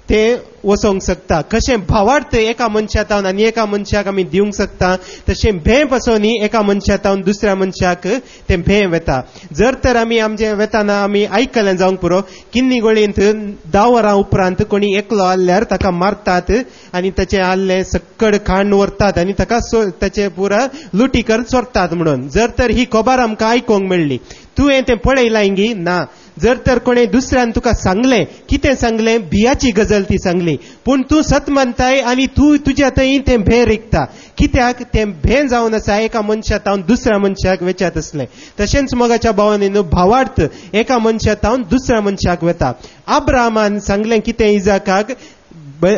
ते वचोंक शकता. कशें भावार्थ एका मनशातावन आनी एका मनशाक आमी दिवंक शकता, तशें भे पासून एका मनशातावन दुसऱ्या मनशाक तें भे वेता. जर तर आमी आमचे वेताना आमी आयकलें जावंक पुरो, किन्नी गोळींत 10 वरां उपरांत कोणी एकलो आल्ल्यार ताका मारतात आनी ताचें आल्लें सक्कड खाण व्हरतात आनी ताका ताचे पुरा लुटी कर चोरतात म्हणून. जर तर ही खबर आमकां आयकोंक मेळ्ळी, तुवें तें पळयलां गी ना. जर तर कोणे दुसऱ्यान तुका सांगलें, कितें सांगलें, भियाची गजल ती सांगली, पूण तूं सत मानताय आनी तूं तुज्या थंय तें भे रिगता. कित्याक तें भे जावन आसा एका मनशातावन दुसऱ्या मनशाक वेचात असलें. तशेंच मोगाच्या भावांनी भावार्थ एका मनशातावन दुसऱ्या मनशाक वेता. अब्राहमान सांगलें कितें इजाकाक,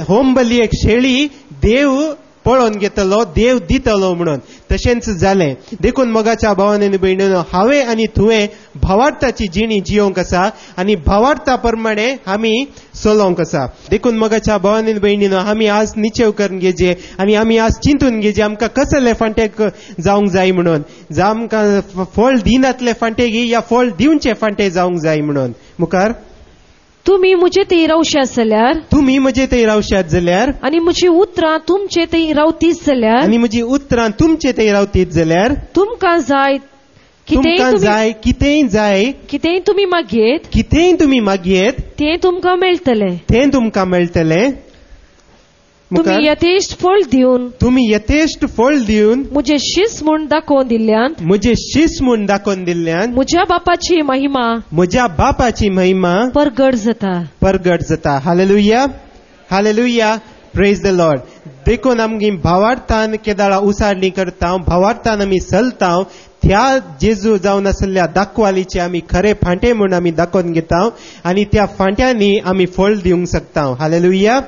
होम बली एक शेळी देव पळोवन घेतलो, देव दितलो म्हणून. तशेंच जालें. देखून मोगाच्या भावांनी भयणीनो, हांवें आनी तुवें भावार्थाची जिणी जियोंक आसा आनी भावार्था प्रमाणे आमी चलोंक आसा. देखून मोगाच्या भावांनी भयणीनो, आमी आज निचेव करून घेजे आनी आमी आज चिंतून घेजे आमकां कसले फांटे जावंक जाय म्हणून. आमकां फळ दिनातले फांटे गी या फळ दिवचे फांटे जावंक जाय म्हणून. मुखार, तुम्ही म्हजे थंय रावशात जाल्यार, तुम्ही म्हजे थंय रावशात जाल्यार, आनी म्हजी उतरां तुमचे थंय रावतीत जाल्यार, आनी म्हजी उतरां तुमचे थंय रावतीत जाल्यार, तुमकां जाय कितेंय जाय, कितेंय तुम्ही मागयेत, कितेंय तुम्ही मागयेत, तें तुमकां मेळटलें, तें तुमकां मेळटलें. तुम्ही यथेश्ट फळ दिवन म्हजे शिस म्हूण दाखोवन दिल्ल्यान, म्हजे शिस म्हूण दाखोवन दिल्ल्यान म्हज्या बापाची महिमा परगट जाता. Hallelujah, hallelujah, praise the Lord. देखून आमगे भावार्थान केदाळा उसारणी करता, भावार्थान आमी चलता, त्या जेजू जावन आसलेल्या दाखवालीचे आमी खरे फांटे म्हूण आमी दाखोवन घेता आनी त्या फांट्यांनी आमी फळ दिवंक शकता. Hallelujah,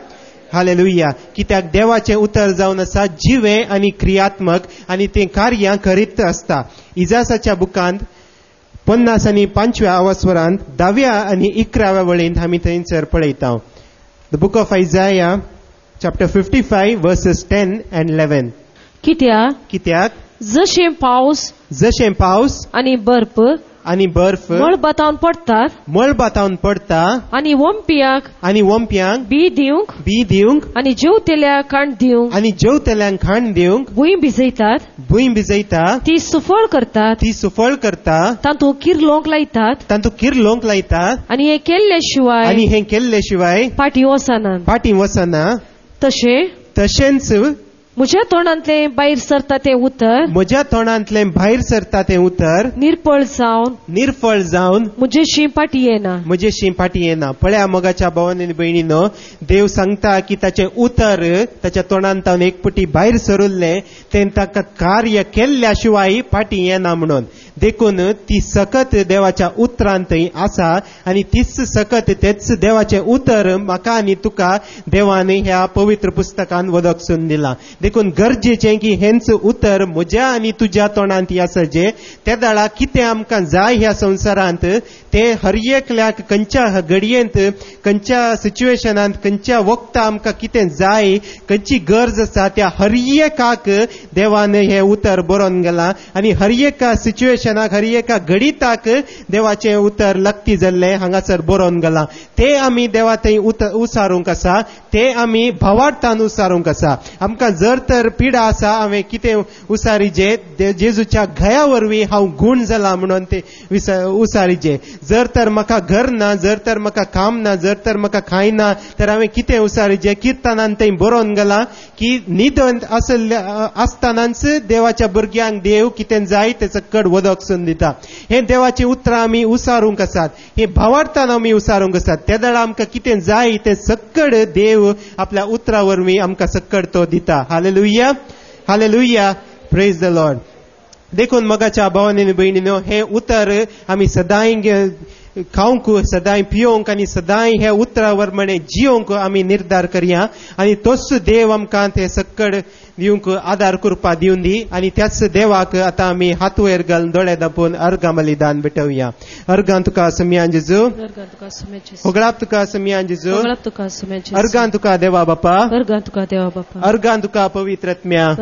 hallelujah. कित्याक देवाचे उतर जावन आसा जिवे आनी क्रियात्मक आनी ते कार्यां करीत आसता. इजासाच्या बुकांत 50 आनी 5व्या स्वरांत 10व्या आनी 11व्या वळींत आमी थंयसर पळयता. The book of Isaiah chapter 55 verses 10 and 11. कित्याक जशें पावस आनी बर्फ मळबातावन पडटा आनी वंप्यांक बी दिवंक आनी जेवतेल्यांक खाण दिवंक भुंय भिजयतात ती सुफळ करतात तातूंत किर्लोंक लायतात आनी हे केल्ले शिवाय फाटीं वचना. तशेंच म्हज्या तोंडांतले भायर सरता तें उतर निरफळ जावन म्हजेशी फाटीं येना. पळया मोगाच्या भावांनी आनी भयणीनो, देव सांगता की ताचें उतर ताच्या तोंडांतल्यान एक पटी भायर सरुल्लें तें ताका कार्य केल्ल्या शिवाय फाटीं येना म्हणून. देखून ती सकत देवाच्या उतरांत आसा आनी तीच सकत तेच देवाचें उतर म्हाका आनी तुका देवान ह्या पवित्र पुस्तकान वदकसून दिलां. देखून गरजेचें की हेंच उतर म्हज्या आनी तुज्या तोंडांत आसचें. त्या दाळा कितें आमकां जाय ह्या संवसारांत तें हर एकल्याक खंयच्या घडयेंत, खंयच्या सिच्युएशनांत, खंयच्या वक्ता आमकां कितें जाय, खंयची गरज आसा, त्या हर एकाक देवान हें उतर बरोवन गेलां आनी हर एका सिच्युएशनाक, हर एका घडीताक देवाचें उतर लक्ती जाल्लें हांगासर बरोवन गेलां. तें आमी देवा थंय उसारूंक आसा, तें आमी भावार्थान उसारूंक आसा. आमकां जर तर पिडा आसा, हांवें कितें उसारिजे, जेजूच्या घया वरवीं हांव गूण जाला म्हणून ते उसारिजे. जर तर म्हाका घर ना, जर तर म्हाका काम ना, जर तर म्हाका खाय ना, तर हांवें कितें उसारिजे. किर्तनान थंय बरोवन गेलां की न्हिदन आसतनाच देवाच्या भुरग्यांक देव कितें जाय ते सकट वदकसून दिता. हे देवाची उतरां आमी उसारूंक आसात, हे भावार्थान आमी उसारूंक आसात. त्या दाळा आमकां कितें जाय ते सकट देव आपल्या उतरा वरवीं आमकां सकट तो दिता. Hallelujah, hallelujah, praise the Lord. देखून मोगाच्या भावांनी आनी भयणीनो, हे उतर आमी सदांय खावंक, सदांय पियोंक आनी सदांय हे उतरा वरमणे जियोंक आमी निर्धार करया. आनी तोच देव आमकां ते सकट दिवंक आदार करपा दिवन दी. आनी त्याच देवाक आतां आमी हात वयर घालून दोळे धांपून अर्गां बलिदान भेटवया. अर्गां तुका समियान जेजू, होगळाप तुका समियान जेजू, अर्गां तुका देवा बापा, अर्गां तुका पवित्र आत्म्या,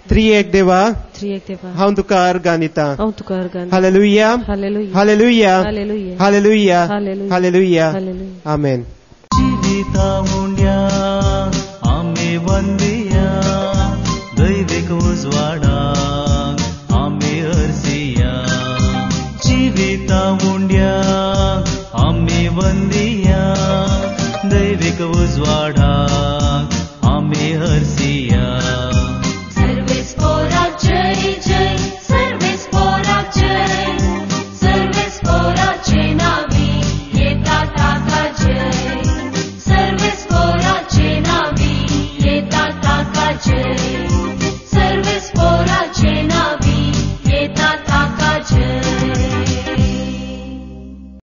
त्रिएक देवा, हांव तुका अर्गां दिता. हालेलुया, हालेलुया, हालेलुया, हालेलुया, आमेन.